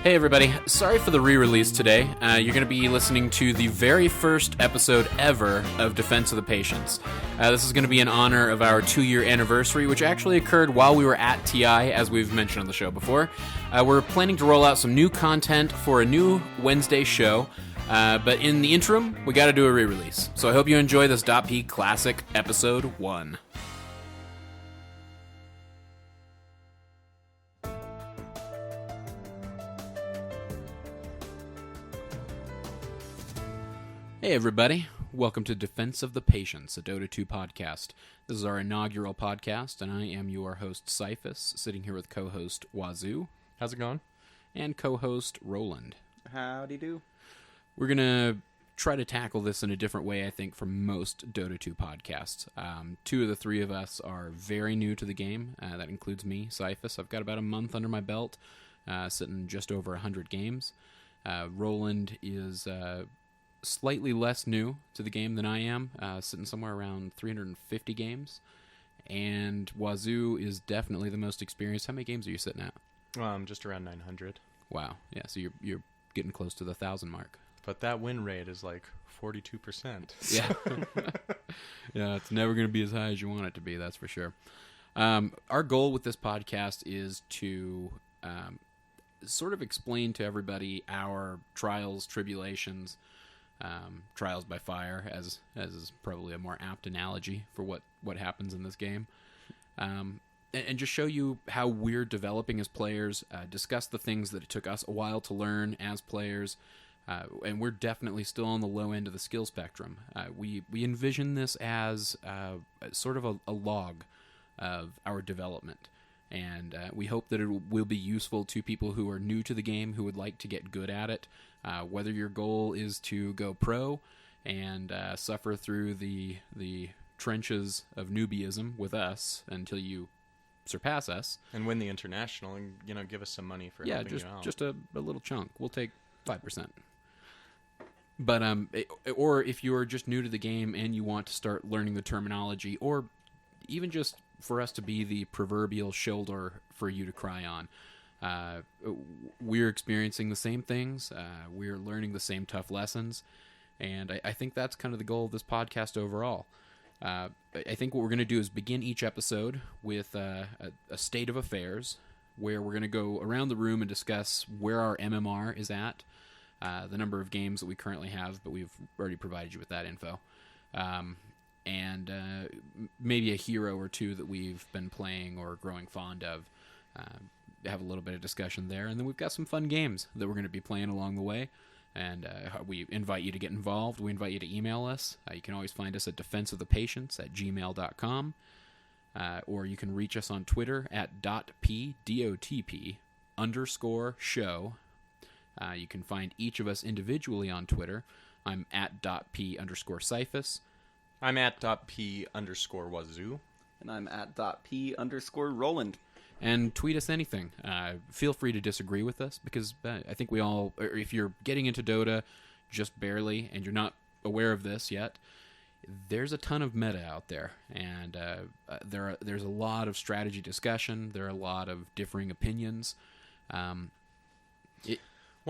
Hey everybody, sorry for the re-release today. You're going to be listening to the very first episode ever of Defense of the Patients. This is going to be in honor of our 2-year anniversary, which actually occurred while we were at TI, as we've mentioned on the show before. We're planning to roll out some new content for a new Wednesday show, but in the interim, we got to do a re-release. So I hope you enjoy this DotP Classic Episode 1. Hey everybody, welcome to Defense of the Patients, a Dota 2 podcast. This is our inaugural podcast, and I am your host, Cyphus, sitting here with co-host Wazoo. How's it going? And co-host Roland. Howdy do. We're going to try to tackle this in a different way, I think, from most Dota 2 podcasts. 2 of the 3 of us are very new to the game. That includes me, Cyphus. I've got about a month under my belt, sitting just over 100 games. Roland is slightly less new to the game than I am, sitting somewhere around 350 games. And Wazoo is definitely the most experienced. How many games are you sitting at? Just around 900. Wow. Yeah, so you're getting close to the 1,000 mark. But that win rate is like 42%. Yeah. Yeah, it's never going to be as high as you want it to be, that's for sure. Our goal with this podcast is to sort of explain to everybody our trials, tribulations, trials by fire, as is probably a more apt analogy for what happens in this game, and just show you how we're developing as players, discuss the things that it took us a while to learn as players, and we're definitely still on the low end of the skill spectrum. We envision this as sort of a log of our development, and we hope that it will be useful to people who are new to the game, who would like to get good at it. Whether your goal is to go pro and suffer through the trenches of newbieism with us until you surpass us, and win the international, and give us some money for helping you out. Just a little chunk. We'll take 5%. But or if you're just new to the game and you want to start learning the terminology, or even just for us to be the proverbial shoulder for you to cry on. We're experiencing the same things. We're learning the same tough lessons. And I think that's kind of the goal of this podcast overall. I think what we're going to do is begin each episode with a state of affairs, where we're going to go around the room and discuss where our MMR is at, the number of games that we currently have, but we've already provided you with that info. And maybe a hero or two that we've been playing or growing fond of. Have a little bit of discussion there, and then we've got some fun games that we're going to be playing along the way, and we invite you to get involved. We invite you to email us. You can always find us at defenseofthepatients@gmail.com, or you can reach us on Twitter at DotP, DOTP, _show. You can find each of us individually on Twitter. I'm at DotP _Cyphus. I'm at .p _Wazoo. And I'm at .p _Roland. And tweet us anything. Feel free to disagree with us, because I think we all, or if you're getting into Dota just barely and you're not aware of this yet, there's a ton of meta out there, and there's a lot of strategy discussion. There are a lot of differing opinions. One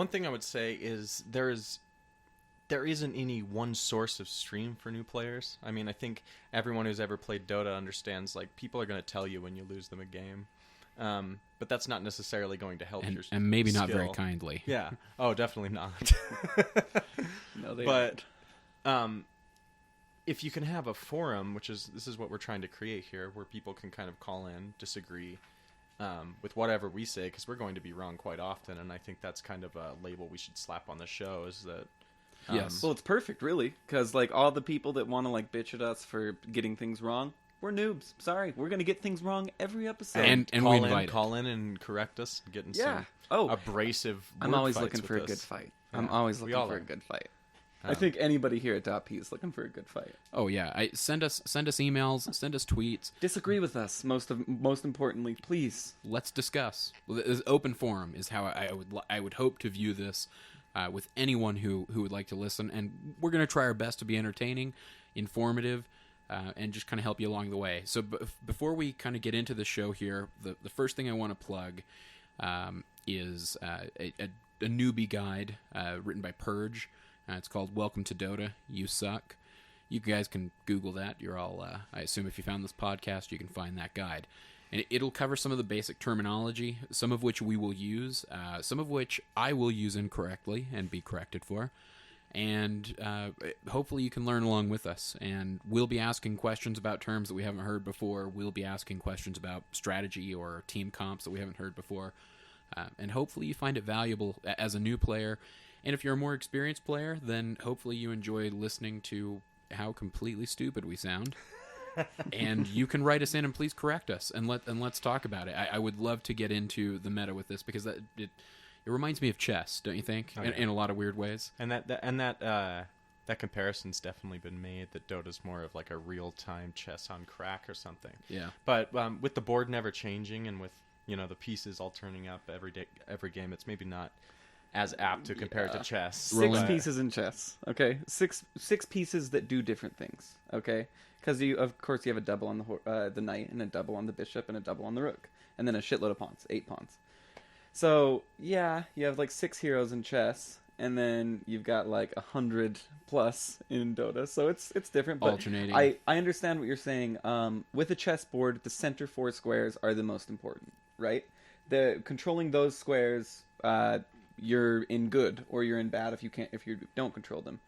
thing I would say is there isn't any one source of stream for new players. I mean, I think everyone who's ever played Dota understands, like, people are going to tell you when you lose them a game. But that's not necessarily going to help your and maybe skill. Not very kindly. Yeah. Oh, definitely not. No, they but if you can have a forum, this is what we're trying to create here, where people can kind of call in, disagree with whatever we say, because we're going to be wrong quite often, and I think that's kind of a label we should slap on the show, is that yes. Well, it's perfect, really, because like all the people that want to like bitch at us for getting things wrong, we're noobs. Sorry, we're gonna get things wrong every episode. And we call in and correct us, getting yeah. some abrasive. I'm always fights looking for a with good us. fight. Yeah, I'm always we looking all for are. a good fight. I think anybody here at DotP is looking for a good fight. Oh yeah, send us emails, send us tweets. Disagree with us. Most importantly, please. Let's discuss. This open forum is how I would hope to view this with anyone who would like to listen, and we're going to try our best to be entertaining, informative, and just kind of help you along the way. So before we kind of get into the show here, the first thing I want to plug is a newbie guide written by Purge. It's called Welcome to Dota, You Suck. You guys can Google that. You're all, I assume if you found this podcast, you can find that guide. And it'll cover some of the basic terminology, some of which we will use, some of which I will use incorrectly and be corrected for. And hopefully you can learn along with us. And we'll be asking questions about terms that we haven't heard before. We'll be asking questions about strategy or team comps that we haven't heard before. And hopefully you find it valuable as a new player. And if you're a more experienced player, then hopefully you enjoy listening to how completely stupid we sound. And you can write us in and please correct us and let's talk about it. I would love to get into the meta with this because it reminds me of chess, don't you think? Oh, yeah. In a lot of weird ways. And that comparison's definitely been made that Dota's more of like a real-time chess on crack or something. Yeah. But with the board never changing and with the pieces all turning up every game, it's maybe not as apt to compare it to chess. Six pieces in chess. Okay, six pieces that do different things. Okay. Because you have a double on the knight, and a double on the bishop, and a double on the rook, and then a shitload of pawns, 8 pawns. So yeah, you have like 6 heroes in chess, and then you've got like 100 plus in Dota. So it's different. But alternating. I understand what you're saying. With a chessboard, the center 4 squares are the most important, right? Controlling those squares, you're in good or you're in bad if you don't control them.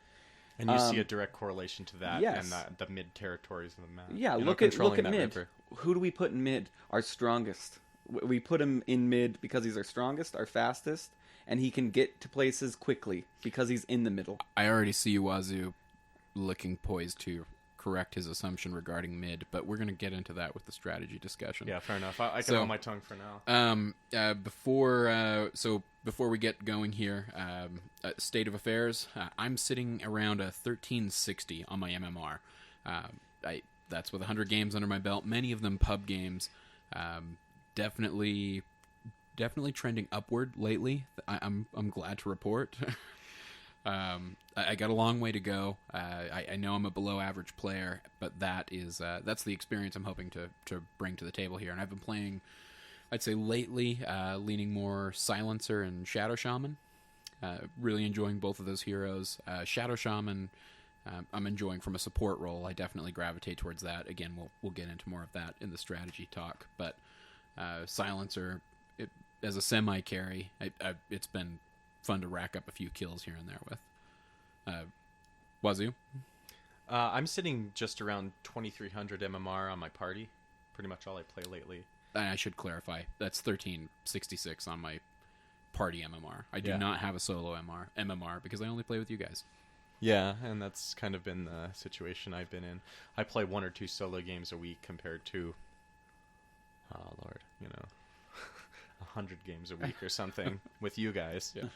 And you see a direct correlation to that yes. and the mid territories of the map. Yeah, look at mid. River. Who do we put in mid? Our strongest. We put him in mid because he's our strongest, our fastest, and he can get to places quickly because he's in the middle. I already see Wazoo looking poised to correct his assumption regarding mid, but we're going to get into that with the strategy discussion. Yeah, fair enough. I can hold my tongue for now. Before we get going here, state of affairs, I'm sitting around a 1360 on my MMR. That's with 100 games under my belt, many of them pub games. Definitely trending upward lately. I'm glad to report. I got a long way to go. I know I'm a below average player, but that's the experience I'm hoping to bring to the table here. And I've been playing, I'd say lately, leaning more Silencer and Shadow Shaman. Really enjoying both of those heroes. Shadow Shaman, I'm enjoying from a support role. I definitely gravitate towards that. Again, we'll get into more of that in the strategy talk. But Silencer, as a semi carry, it's been fun to rack up a few kills here and there with. Wazoo? I'm sitting just around 2300 MMR on my party. Pretty much all I play lately. And I should clarify, that's 1366 on my party MMR. I do not have a solo MMR because I only play with you guys. Yeah, and that's kind of been the situation I've been in. I play 1 or 2 solo games a week compared to, 100 games a week or something with you guys. Yeah.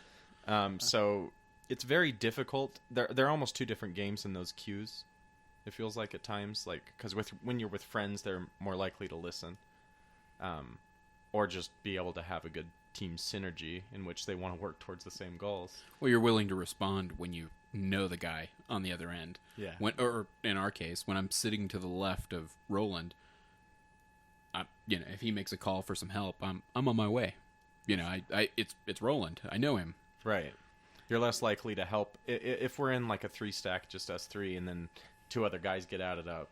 So it's very difficult. They're almost 2 different games in those queues. It feels like at times, because when you're with friends, they're more likely to listen, or just be able to have a good team synergy in which they want to work towards the same goals. Well, you're willing to respond when you know the guy on the other end. Yeah. Or in our case, when I'm sitting to the left of Roland, if he makes a call for some help, I'm on my way. It's Roland. I know him. Right. You're less likely to help if we're in like a 3-stack, just us 3, and then 2 other guys get added up.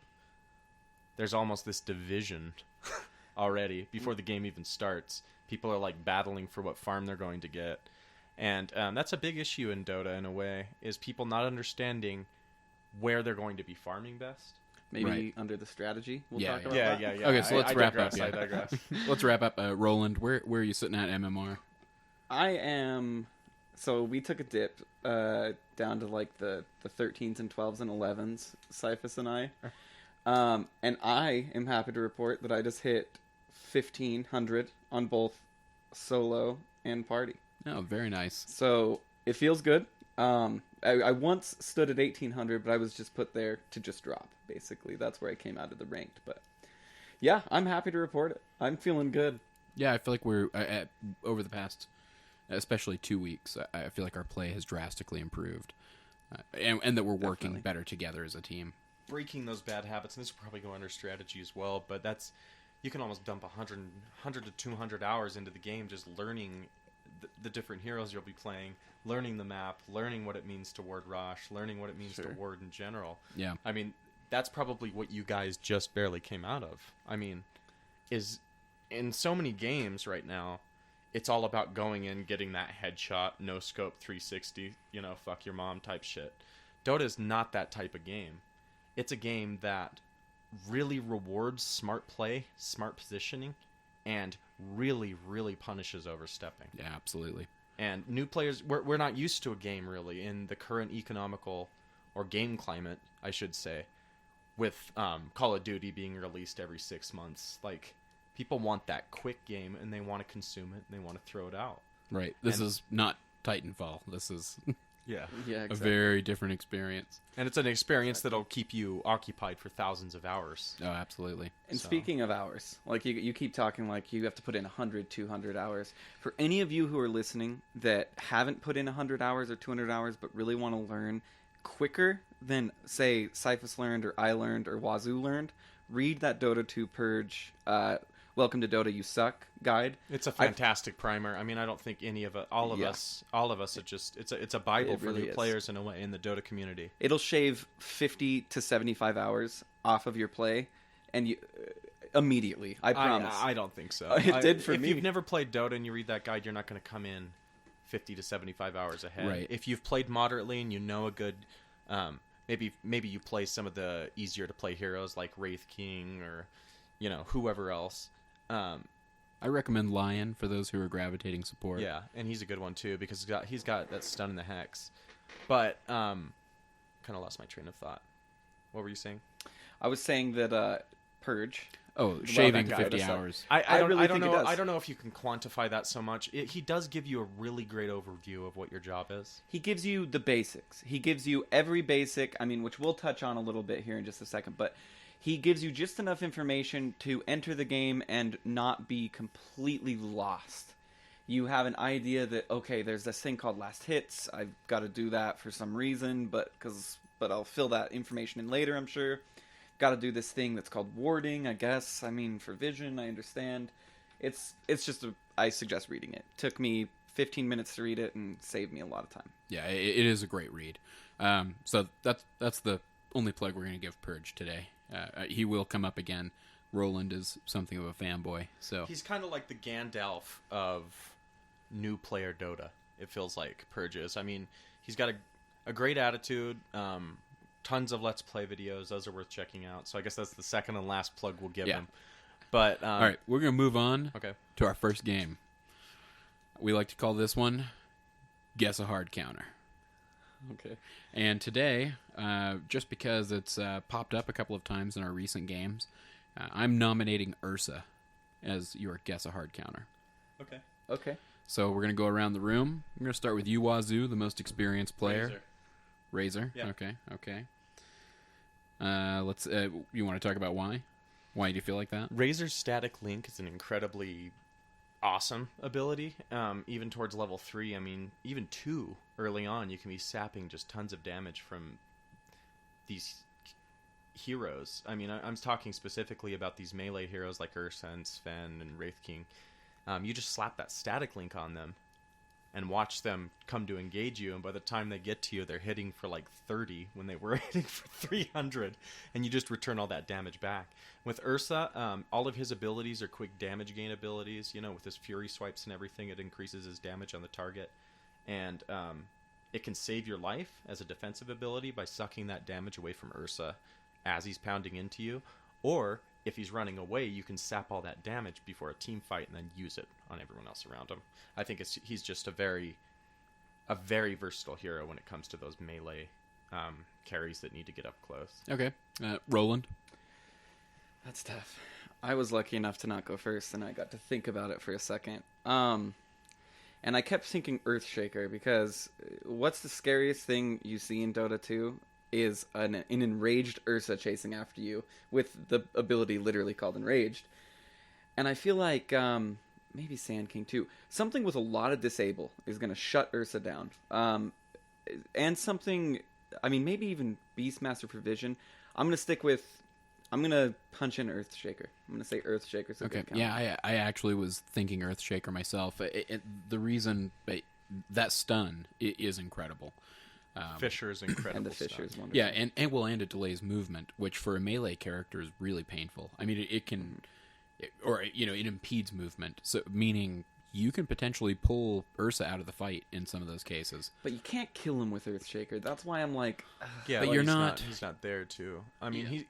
There's almost this division already before the game even starts. People are like battling for what farm they're going to get, and that's a big issue in Dota in a way. Is people not understanding where they're going to be farming best. Maybe under the strategy, we'll talk about that. Yeah. Okay, so let's wrap up. I digress. Let's wrap up. Roland, where are you sitting at MMR? I am. So we took a dip down to like the 13s and 12s and 11s, Cyphus and I. And I am happy to report that I just hit 1,500 on both solo and party. Oh, very nice. So it feels good. I once stood at 1,800, but I was just put there to just drop, basically. That's where I came out of the ranked. But yeah, I'm happy to report it. I'm feeling good. Yeah, I feel like we're, over the past, especially 2 weeks, I feel like our play has drastically improved. And that we're working better together as a team. Breaking those bad habits, and this will probably go under strategy as well, but you can almost dump 100 to 200 hours into the game just learning the different heroes you'll be playing, learning the map, learning what it means to ward Rosh, learning what it means to ward in general. Yeah. I mean, that's probably what you guys just barely came out of. I mean, is in so many games right now, it's all about going in, getting that headshot, no scope 360, fuck your mom type shit. Dota is not that type of game. It's a game that really rewards smart play, smart positioning, and really, really punishes overstepping. Yeah, absolutely. And new players, we're not used to a game, really, in the current economical or game climate, I should say, with Call of Duty being released every 6 months. Like, people want that quick game, and they want to consume it, and they want to throw it out. Right. This is not Titanfall. This is Yeah, Yeah, exactly. a very different experience. and it's an experience that'll keep you occupied for thousands of hours. Oh, absolutely. And So- speaking of hours, like you keep talking like you have to put in 100, 200 hours. For any of you who are listening that haven't put in 100 hours or 200 hours but really want to learn quicker than, say, Cyphus learned or I learned or Wazoo learned, read that Dota 2 Purge, Welcome to Dota, You Suck guide. It's a fantastic primer. I mean, I don't think any of it, all of us are just, it's a Bible It for really new is. players in a way in the Dota community. It'll shave 50 to 75 hours off of your play, and you immediately, I promise. I don't think so. It did for if me. If you've never played Dota and you read that guide, you're not going to come in 50 to 75 hours ahead. Right. If you've played moderately and you know a good, maybe you play some of the easier to play heroes like Wraith King or, whoever else. I recommend Lion for those who are gravitating support. Yeah, and he's a good one too because he's got that stun in the hex. But kind of lost my train of thought. What were you saying? I was saying that Purge. Oh, shaving that guy 50 does that. hours. I don't, really I don't think it know. does. I don't know if you can quantify that so much. He does give you a really great overview of what your job is. He gives you the basics. He gives you every basic, which we'll touch on a little bit here in just a second, but he gives you just enough information to enter the game and not be completely lost. You have an idea that, okay, there's this thing called last hits. I've got to do that for some reason, but I'll fill that information in later, I'm sure. Got to do this thing that's called warding, I guess. For vision, I understand. It's just I suggest reading it. Took me 15 minutes to read it and saved me a lot of time. Yeah, it is a great read. So that's the only plug we're going to give Purge today. He will come up again. Roland is something of a fanboy, so He's kind of like the Gandalf of new player Dota. It feels like Purge is. I mean, he's got a great attitude. Tons of Let's Play videos. Those are worth checking out. So I guess that's the second and last plug we'll give him. But all right, we're going to move on Okay. to our first game. We like to call this one Guess a Hard Counter. Okay. And today, just because it's popped up a couple of times in our recent games, I'm nominating Ursa as your Guess a Hard Counter. Okay. So we're going to go around the room. I'm going to start with you, Wazoo, the most experienced player. Razor. Yeah. Okay. Let's. You want to talk about why? Why do you feel like that? Razor's Static Link is an incredibly awesome ability. Even towards level 3, even 2 early on, you can be sapping just tons of damage from these heroes. I'm talking specifically about these melee heroes like Ursa and Sven and Wraith King. You just slap that Static Link on them and watch them come to engage you, and by the time they get to you, they're hitting for like 30 when they were hitting for 300, and you just return all that damage back. With Ursa, all of his abilities are quick damage gain abilities. With his Fury swipes and everything, it increases his damage on the target, and it can save your life as a defensive ability by sucking that damage away from Ursa as he's pounding into you, or if he's running away, you can sap all that damage before a team fight and then use it on everyone else around him. I think he's just a very versatile hero when it comes to those melee carries that need to get up close. Okay. Roland. That's tough. I was lucky enough to not go first, and I got to think about it for a second. And I kept thinking Earthshaker, because what's the scariest thing you see in Dota 2 is an enraged Ursa chasing after you, with the ability literally called Enraged. And I feel like maybe Sand King too. Something with a lot of disable is going to shut Ursa down. And something, maybe even Beastmaster for Vision. I'm going to stick with I'm gonna punch in Earthshaker. I'm gonna say Earthshaker's a Okay. good counter. Yeah, I actually was thinking Earthshaker myself. The reason that stun is incredible. Fisher is incredible. And the Fisher is wonderful. Yeah, and it delays movement, which for a melee character is really painful. I mean, it can, it impedes movement. So meaning you can potentially pull Ursa out of the fight in some of those cases. But you can't kill him with Earthshaker. That's why I'm like, Yeah, but well, you're he's not- He's not there too. I mean, Yeah.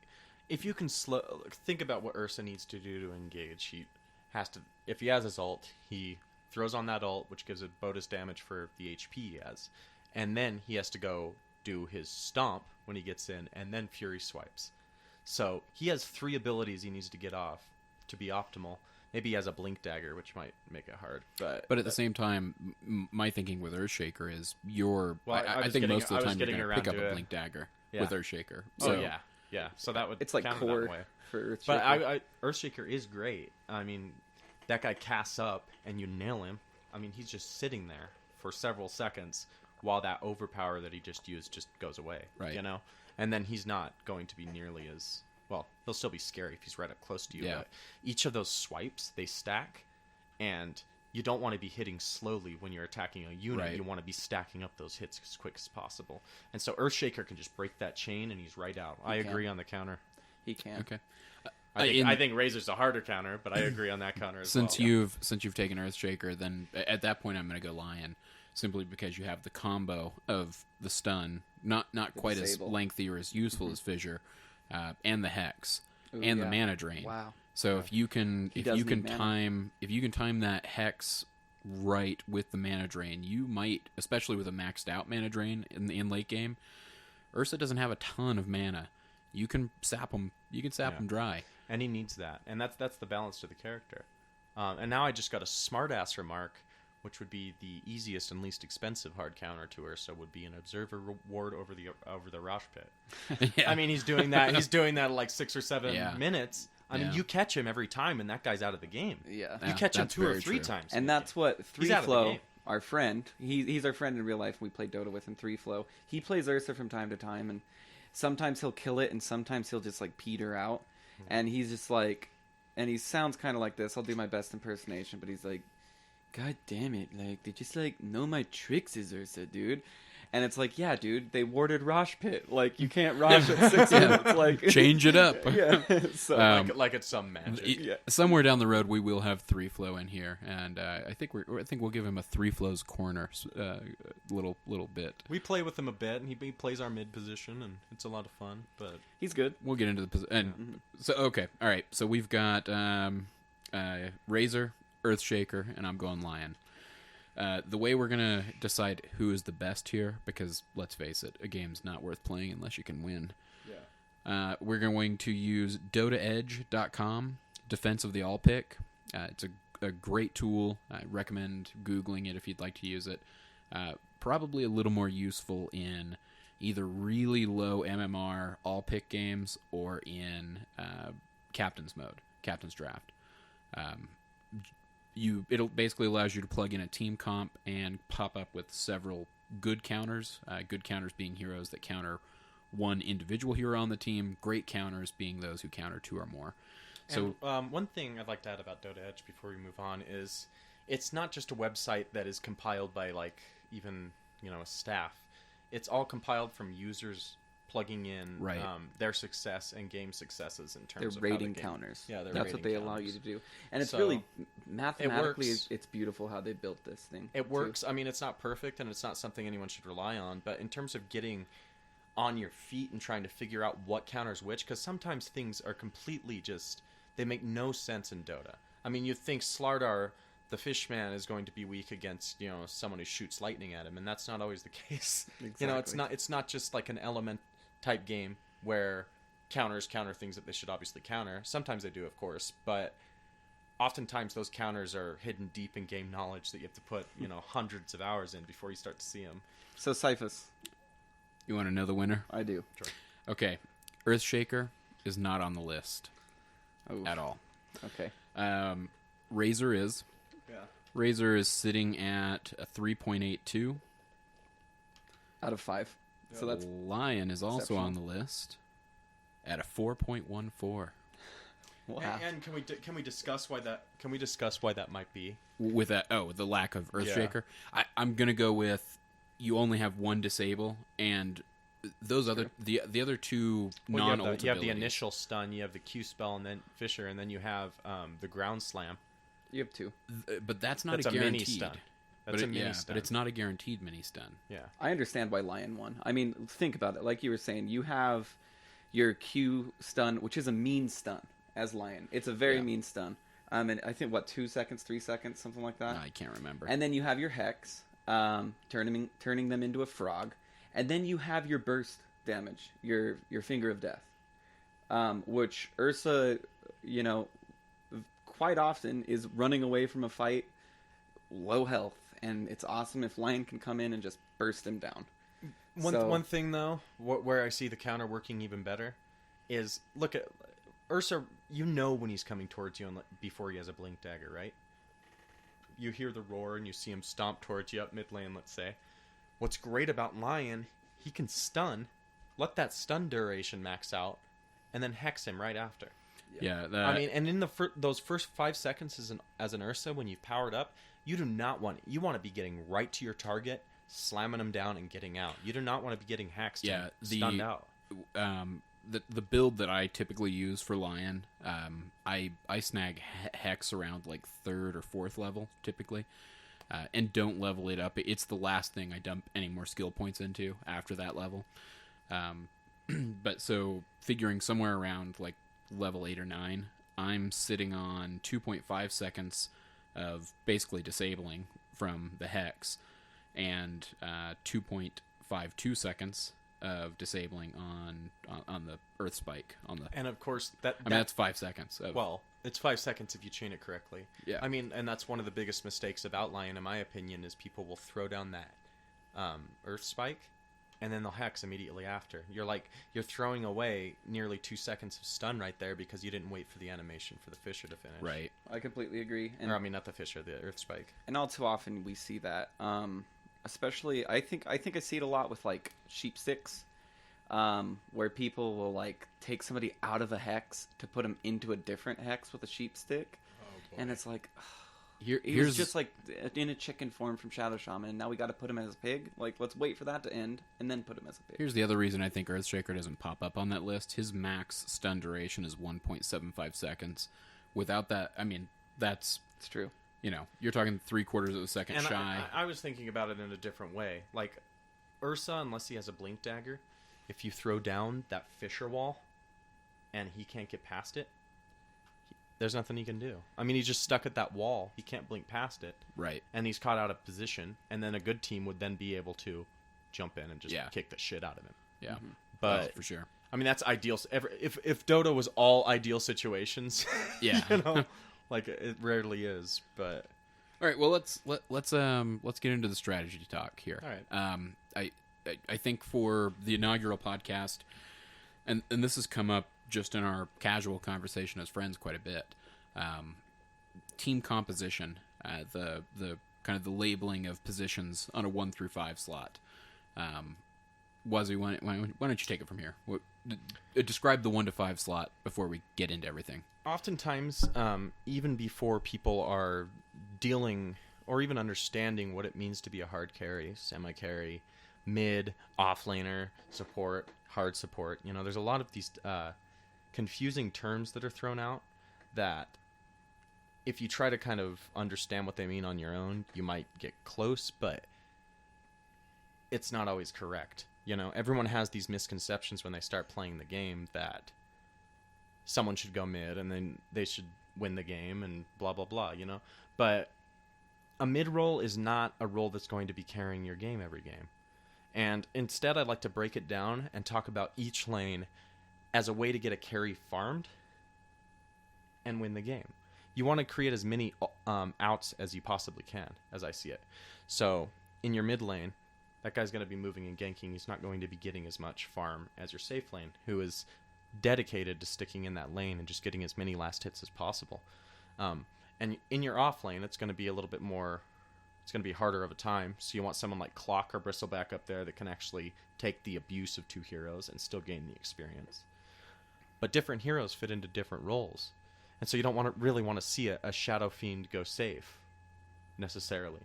if you can think about what Ursa needs to do to engage. He has to. If he has his ult, he throws on that ult, which gives it bonus damage for the HP he has, and then he has to go do his stomp when he gets in, and then Fury swipes. So he has 3 abilities he needs to get off to be optimal. Maybe he has a blink dagger, which might make it hard. But at the same time, my thinking with Earthshaker is Well, I was think getting- most I of the was time you're getting going to around pick up to a it. blink dagger Yeah. with Earthshaker. Oh So, yeah. So that would it's like count core that way. for Earthshaker. But Earthshaker is great. I mean, that guy casts up and you nail him. I mean, he's just sitting there for several seconds while that overpower that he just used just goes away. Right. You know? And then he's not going to be nearly as... Well, he'll still be scary if he's right up close to you. Yeah. But each of those swipes, they stack. And you don't want to be hitting slowly when you're attacking a unit. Right. You want to be stacking up those hits as quick as possible. And so Earthshaker can just break that chain and he's right out. I can. agree on the counter. He can. okay. I think Razor's a harder counter, but I agree on that counter as Since well. you've taken Earthshaker, then at that point I'm going to go Lion, simply because you have the combo of the stun, not quite as Sable. lengthy or as useful as Fissure, and the Hex Ooh, and the yeah. mana drain. Wow. So if you can does need mana. if you can time that Hex right with the mana drain, you might, especially with a maxed out mana drain in late game. Ursa doesn't have a ton of mana. You can sap him. You can sap him dry. And he needs that, and that's the balance to the character. And now I just got a smartass remark, which would be the easiest and least expensive hard counter to Ursa would be an observer reward over the Rosh Pit. Yeah. I mean, he's doing that. He's doing that like 6 or 7 Yeah. minutes. I mean, Yeah. you catch him every time, and that guy's out of the game. Yeah. You Yeah, catch him that's 2 or very 3 true. times, And that's what He's out of the Flow, game. our friend, he's our friend in real life. We play Dota with him. Flow. He plays Ursa from time to time, and sometimes he'll kill it, and sometimes he'll just like peter out. And he's just like, and he sounds kind of like this. I'll do my best impersonation, but he's like, "God damn it! Like they just like know my tricks, is Ursa, dude." And it's like, yeah, dude, they warded Rosh Pit. Like you can't Rosh at 6 minutes. Like Change it up. yeah. So like it's some magic. Yeah. Somewhere down the road, we will have 3 Flow in here, and I think we'll give him a 3 Flows corner, little bit. We play with him a bit, and he plays our mid position, and it's a lot of fun. But he's good. We'll get into the position. And so, okay, all right. So we've got Razor, Earthshaker, and I'm going Lion. The way we're gonna decide who is the best here, because let's face it, a game's not worth playing unless you can win. Yeah. We're going to use DotaEdge.com, Defense of the All Pick. It's a great tool. I recommend Googling it if you'd like to use it. Probably a little more useful in either really low MMR all pick games or in captain's mode, captain's draft. It'll basically allows you to plug in a team comp and pop up with several good counters. Good counters being heroes that counter one individual hero on the team. Great counters being those who counter 2 or more. So and, one thing I'd like to add about Dota Edge before we move on is it's not just a website that is compiled by like even a staff. It's all compiled from users plugging in Right. Their success and game successes in They're terms of how rating the game- counters. Yeah, they're that's rating what they allow you counters. to do, and it's So, really mathematically, works. it's beautiful how they built this thing. It too. works. I mean, it's not perfect, and it's not something anyone should rely on. But in terms of getting on your feet and trying to figure out what counters which, because sometimes things are completely they make no sense in Dota. I mean, you think Slardar, the Fishman, is going to be weak against someone who shoots lightning at him, and that's not always the case. Exactly. It's not just like an element type game where counters counter things that they should obviously counter. Sometimes they do, of course, but oftentimes those counters are hidden deep in game knowledge that you have to put hundreds of hours in before you start to see them. So Cyphus, you want to know the winner? I do. Okay, Earthshaker is not on the list Oh, at all. okay. Razor is. Yeah. Razor is sitting at a 3.82. Out of 5. So that's Lion is also exceptional. on the list. at a 4.14. Wow. And can we discuss why that? Can we discuss why that might be? With that, the lack of Earthshaker. I'm gonna go with you only have one disable, and those other the other two non-ult you have the initial stun, you have the Q spell, and then Fisher, and then you have the ground slam. You have 2. But that's not That's a a guaranteed mini stun. That's a mini stun. But it's not a guaranteed mini stun. Yeah. I understand why Lion won. I mean, think about it. Like you were saying, you have your Q stun, which is a mean stun as Lion. It's a very mean stun. And I think, 2 seconds, 3 seconds, something like that? I can't remember. And then you have your Hex, turning them into a frog. And then you have your burst damage, your Finger of Death. Which Ursa, quite often is running away from a fight low health. And it's awesome if Lion can come in and just burst him down. One thing, though, where I see the counter working even better is, look at Ursa. You know when he's coming towards you before he has a blink dagger, right? You hear the roar and you see him stomp towards you up mid lane, let's say. What's great about Lion, he can stun, let that stun duration max out, and then hex him right after. Yeah, I mean, and in those first 5 seconds as an Ursa, when you've powered up, you do not want to be getting right to your target, slamming them down and getting out. You do not want to be getting hexed and stunned out. The build that I typically use for Lion, I snag Hex around like 3rd or 4th level typically, and don't level it up. It's the last thing I dump any more skill points into after that level. But so figuring somewhere around like level 8 or 9, I'm sitting on 2.5 seconds of basically disabling from the Hex, and 2.52 seconds of disabling on the Earth Spike on the. And of course that's 5 seconds. Well, it's 5 seconds if you chain it correctly. Yeah. I mean, and that's one of the biggest mistakes of Outlion, in my opinion, is people will throw down that Earth Spike, and then they'll hex immediately after. You're throwing away nearly 2 seconds of stun right there because you didn't wait for the animation for the Fisher to finish. Right. I completely agree. Not the Fisher, the Earth Spike. And all too often we see that. Especially, I think I see it a lot with like sheep sticks, where people will like take somebody out of a hex to put them into a different hex with a sheep stick, and it's like, here's just like in a chicken form from Shadow Shaman, and now we got to put him as a pig. Like, let's wait for that to end and then put him as a pig. Here's the other reason I think Earthshaker doesn't pop up on that list. His max stun duration is 1.75 seconds. Without that, I mean, it's true. You're talking 3/4 of a second And shy. I was thinking about it in a different way. Like, Ursa, unless he has a blink dagger, if you throw down that Fisher wall and he can't get past it, there's nothing he can do. I mean, he's just stuck at that wall. He can't blink past it. Right. And he's caught out of position, and then a good team would then be able to jump in and just kick the shit out of him. Yeah. Mm-hmm. But for sure. I mean, that's ideal. If Dota was all ideal situations, yeah, like it rarely is. But all right, well let's get into the strategy talk here. All right. I think for the inaugural podcast, and this has come up just in our casual conversation as friends quite a bit. Team composition, the kind of the labeling of positions on a 1 through 5 slot. Wazoo, why don't you take it from here? Describe the 1 to 5 slot before we get into everything. Oftentimes, even before people are dealing or even understanding what it means to be a hard carry, semi-carry, mid, offlaner, support, hard support, there's a lot of these confusing terms that are thrown out that if you try to kind of understand what they mean on your own, you might get close, but it's not always correct. Everyone has these misconceptions when they start playing the game that someone should go mid and then they should win the game and blah, blah, blah, But a mid role is not a role that's going to be carrying your game every game. And instead, I'd like to break it down and talk about each lane as a way to get a carry farmed and win the game. You want to create as many outs as you possibly can, as I see it. So in your mid lane, that guy's going to be moving and ganking. He's not going to be getting as much farm as your safe lane, who is dedicated to sticking in that lane and just getting as many last hits as possible. And in your off lane, it's going to be a little bit more, it's going to be harder of a time. So you want someone like Clock or Bristleback up there that can actually take the abuse of 2 heroes and still gain the experience. but different heroes fit into different roles. And so you don't really want to see a Shadow Fiend go safe, necessarily.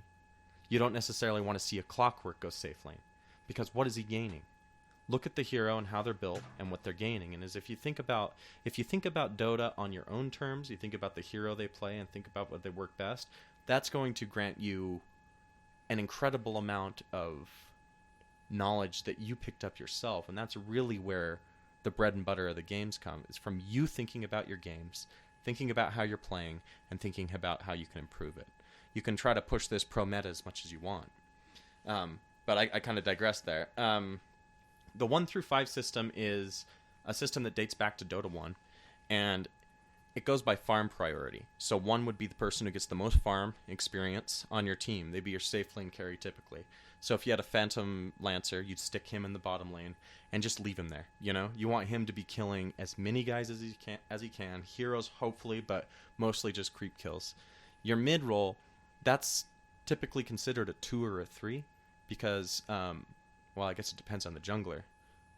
You don't necessarily want to see a Clockwork go safe lane, because what is he gaining? Look at the hero and how they're built and what they're gaining. And if you think about Dota on your own terms, you think about the hero they play and think about what they work best, that's going to grant you an incredible amount of knowledge that you picked up yourself. And that's really where the bread and butter of the games come, is from you thinking about your games, thinking about how you're playing, and thinking about how you can improve it. You can try to push this pro meta as much as you want. But I kind of digress there. The 1 through 5 system is a system that dates back to Dota 1, and it goes by farm priority. So 1 would be the person who gets the most farm experience on your team. They'd be your safe lane carry typically. So if you had a Phantom Lancer, you'd stick him in the bottom lane and just leave him there. You know, you want him to be killing as many guys as he can. Heroes, hopefully, but mostly just creep kills. Your mid role, that's typically considered a 2 or a 3 because, well, I guess it depends on the jungler.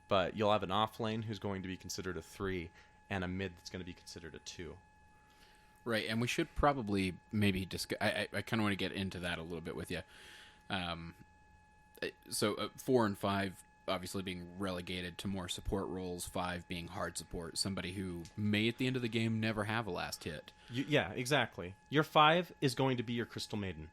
But you'll have an off lane who's going to be considered a 3 and a mid that's going to be considered a 2. Right, and we should probably maybe discuss... I kind of want to get into that a little bit with you. So 4 and 5 obviously being relegated to more support roles, 5 being hard support, somebody who may at the end of the game never have a last hit. Yeah, exactly. Your 5 is going to be your Crystal Maiden.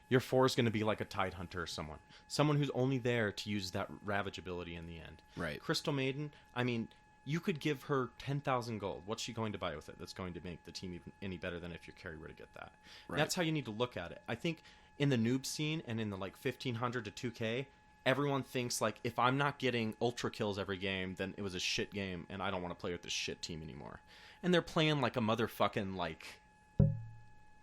Your 4 is going to be like a Tide Hunter or someone who's only there to use that Ravage ability in the end. Right. Crystal Maiden, I mean, you could give her 10,000 gold. What's she going to buy with it that's going to make the team even any better than if your carry were to get that? Right. That's how you need to look at it. I think in the noob scene and in the like 1500 to 2K, everyone thinks like, if I'm not getting ultra kills every game, then it was a shit game and I don't want to play with this shit team anymore. And they're playing like a motherfucking like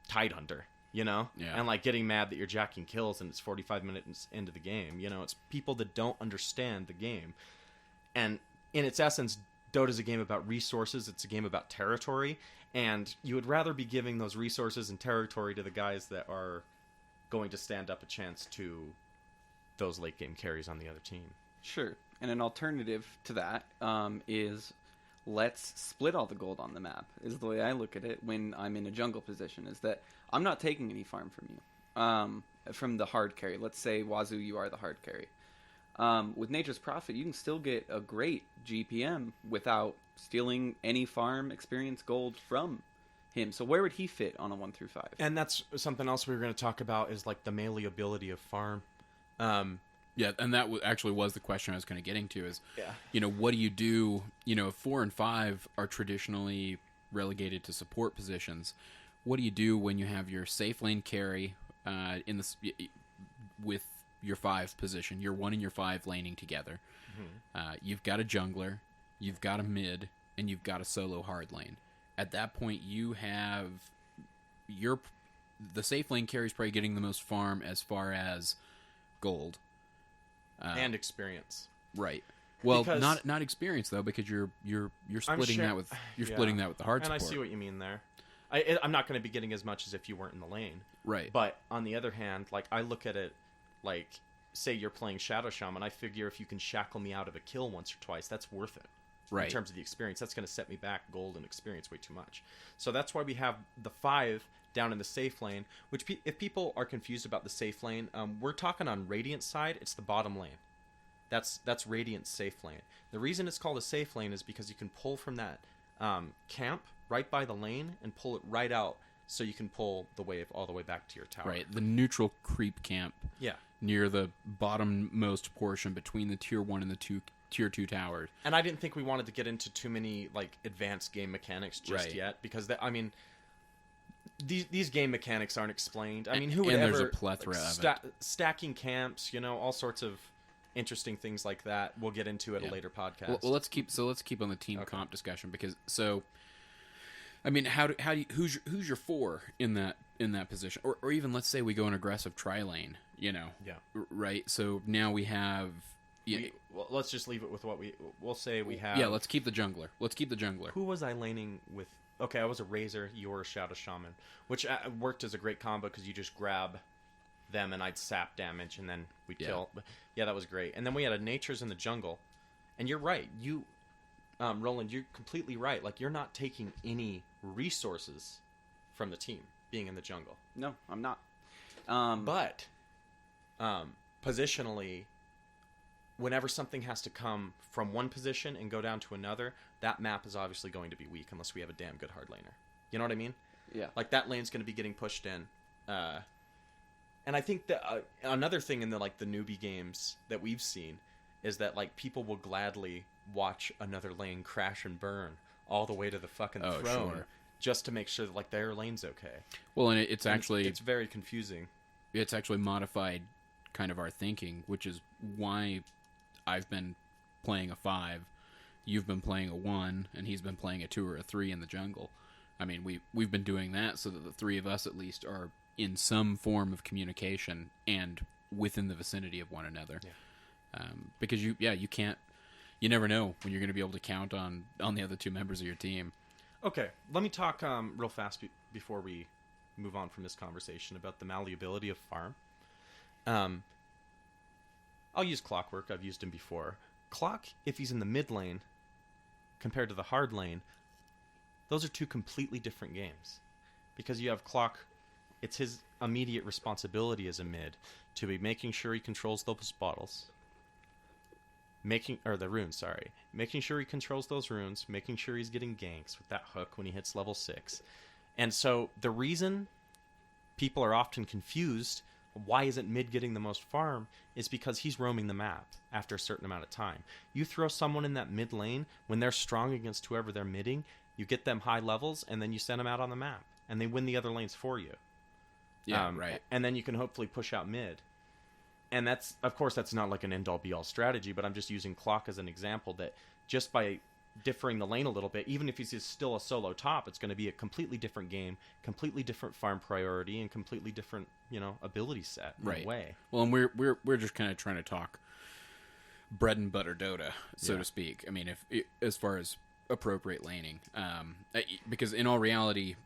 Tide Hunter, you know? Yeah. And like getting mad that you're jacking kills and it's 45 minutes into the game. You know, it's people that don't understand the game. And in its essence, Dota's a game about resources. It's a game about territory. And you would rather be giving those resources and territory to the guys that are going to stand up a chance to those late game carries on the other team. Sure. And an alternative to that is let's split all the gold on the map, is the way I look at it when I'm in a jungle position, is that I'm not taking any farm from you. From the hard carry. Let's say, Wazoo, you are the hard carry. With Nature's Prophet, you can still get a great GPM without stealing any farm experience gold from him. So where would he fit on a 1 through 5? And that's something else we were going to talk about, is like the malleability of farm. Yeah, and that actually was the question I was kind of getting to is, yeah, you know, what do you do? You know, if 4 and 5 are traditionally relegated to support positions, what do you do when you have your safe lane carry with your 5 position, your 1 and your 5 laning together? Mm-hmm. You've got a jungler, you've got a mid, and you've got a solo hard lane. At that point, you have the safe lane carry is probably getting the most farm as far as gold and experience. Right. Well, because not experience though, because you're splitting that with splitting that with the hard support. And I see what you mean there. I'm not going to be getting as much as if you weren't in the lane. Right. But on the other hand, like I look at it like, say you're playing Shadow Shaman, I figure if you can shackle me out of a kill once or twice, that's worth it. Right. In terms of the experience, that's going to set me back gold and experience way too much. So that's why we have the 5 down in the safe lane, which if people are confused about the safe lane, we're talking on Radiant's side, it's the bottom lane. That's Radiant's safe lane. The reason it's called a safe lane is because you can pull from that camp right by the lane and pull it right out, so you can pull the wave all the way back to your tower. Right, the neutral creep camp. Yeah. Near the bottommost portion between the tier 1 and the tier 2 towers. And I didn't think we wanted to get into too many like advanced game mechanics just yet, because these game mechanics aren't explained. I mean, who would ever... there's a plethora of it. Stacking camps, you know, all sorts of interesting things like that. We'll get into at a later podcast. Well, let's keep on the team comp discussion, because I mean, who's your 4 in that position, or even let's say we go an aggressive tri lane, you know, right? So now we have. Well, let's just leave it with what we'll say we have. Yeah, let's keep the jungler. Who was I laning with? Okay, I was a Razor, you were a Shadow Shaman, which worked as a great combo because you just grab them and I'd sap damage and then we'd kill. Yeah, that was great. And then we had a Nature's in the jungle. And you're right, Roland, you're completely right. Like, you're not taking any resources from the team being in the jungle. No, I'm not. But positionally, whenever something has to come from one position and go down to another, that map is obviously going to be weak unless we have a damn good hard laner. You know what I mean? Yeah. Like, that lane's going to be getting pushed in. And I think that another thing in the newbie games that we've seen is that, like, people will gladly watch another lane crash and burn all the way to the fucking throne, sure. just to make sure that, like, their lane's okay. Well, and it's actually... It's very confusing. It's actually modified kind of our thinking, which is why I've been playing a 5, you've been playing a 1, and he's been playing a 2 or a 3 in the jungle. I mean, we've been doing that so that the three of us at least are in some form of communication and within the vicinity of one another. Yeah. Because you never know when you're going to be able to count on the other 2 members of your team. Okay, let me talk real fast before we move on from this conversation about the malleability of farm. I'll use Clockwork. I've used him before. Clock, if he's in the mid lane, compared to the hard lane, those are 2 completely different games. Because you have Clock, it's his immediate responsibility as a mid to be making sure he controls those bottles. Making sure he controls those runes, making sure he's getting ganks with that hook when he hits level 6. And so the reason people are often confused, why isn't mid getting the most farm, is because he's roaming the map after a certain amount of time. You throw someone in that mid lane, when they're strong against whoever they're midding, you get them high levels, and then you send them out on the map, and they win the other lanes for you. Yeah, right. And then you can hopefully push out mid. And that's not like an end-all be-all strategy, but I'm just using Clock as an example that just by differing the lane a little bit, even if he's still a solo top, it's going to be a completely different game, completely different farm priority, and completely different, ability set in a way. Well, and we're just kind of trying to talk bread and butter Dota, so to speak. I mean, as far as appropriate laning, because in all reality,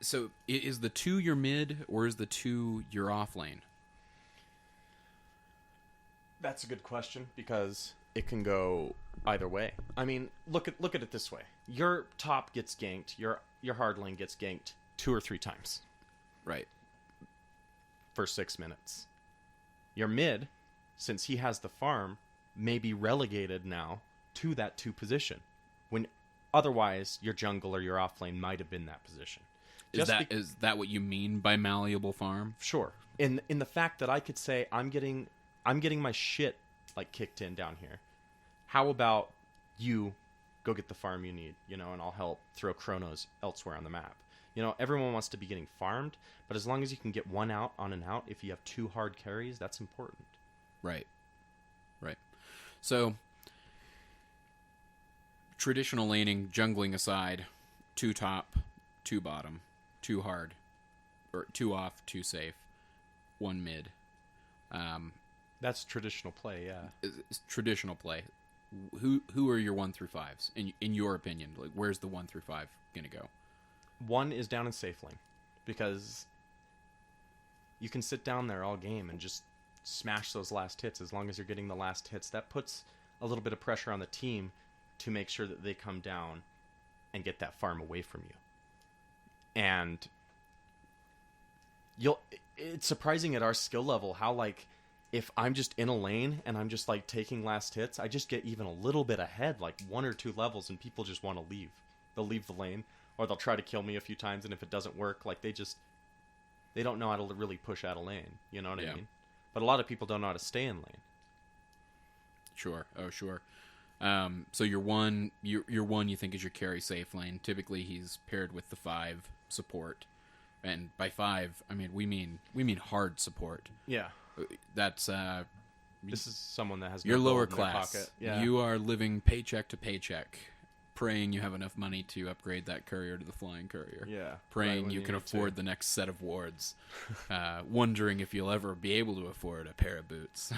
so is the 2 your mid or is the 2 your off lane? That's a good question because it can go either way. I mean, look at it this way: your top gets ganked, your hard lane gets ganked 2 or 3 times, right, for 6 minutes. Your mid, since he has the farm, may be relegated now to that 2 position, when otherwise your jungle or your off lane might have been that position. Is that what you mean by malleable farm? Sure. In the fact that I could say I'm getting my shit kicked in down here. How about you go get the farm you need, and I'll help throw chronos elsewhere on the map. Everyone wants to be getting farmed, but as long as you can get one out on and out, if you have 2 hard carries, that's important. Right. So, traditional laning, jungling aside, 2 top, 2 bottom, 2 hard, or 2 off, 2 safe, 1 mid. That's traditional play, yeah. It's traditional play. Who are your 1 through 5s in your opinion? Like, where's the 1 through 5 gonna go? 1 is down in safe lane because you can sit down there all game and just smash those last hits. As long as you're getting the last hits, that puts a little bit of pressure on the team to make sure that they come down and get that farm away from you. And it's surprising at our skill level how if I'm just in a lane and I'm just taking last hits, I just get even a little bit ahead, 1 or 2 levels, and people just want to leave. They'll leave the lane, or they'll try to kill me a few times, and if it doesn't work, they don't know how to really push out a lane. You know what I mean? But a lot of people don't know how to stay in lane. Sure. Oh, sure. So your one you think is your carry safe lane. Typically, he's paired with the 5 support, and by 5, I mean we mean hard support. Yeah. That's this is someone that has your no lower gold in their class. pocket. Yeah. You are living paycheck to paycheck, praying you have enough money to upgrade that courier to the flying courier. Yeah. Praying you can afford the next set of wards. Wondering if you'll ever be able to afford a pair of boots.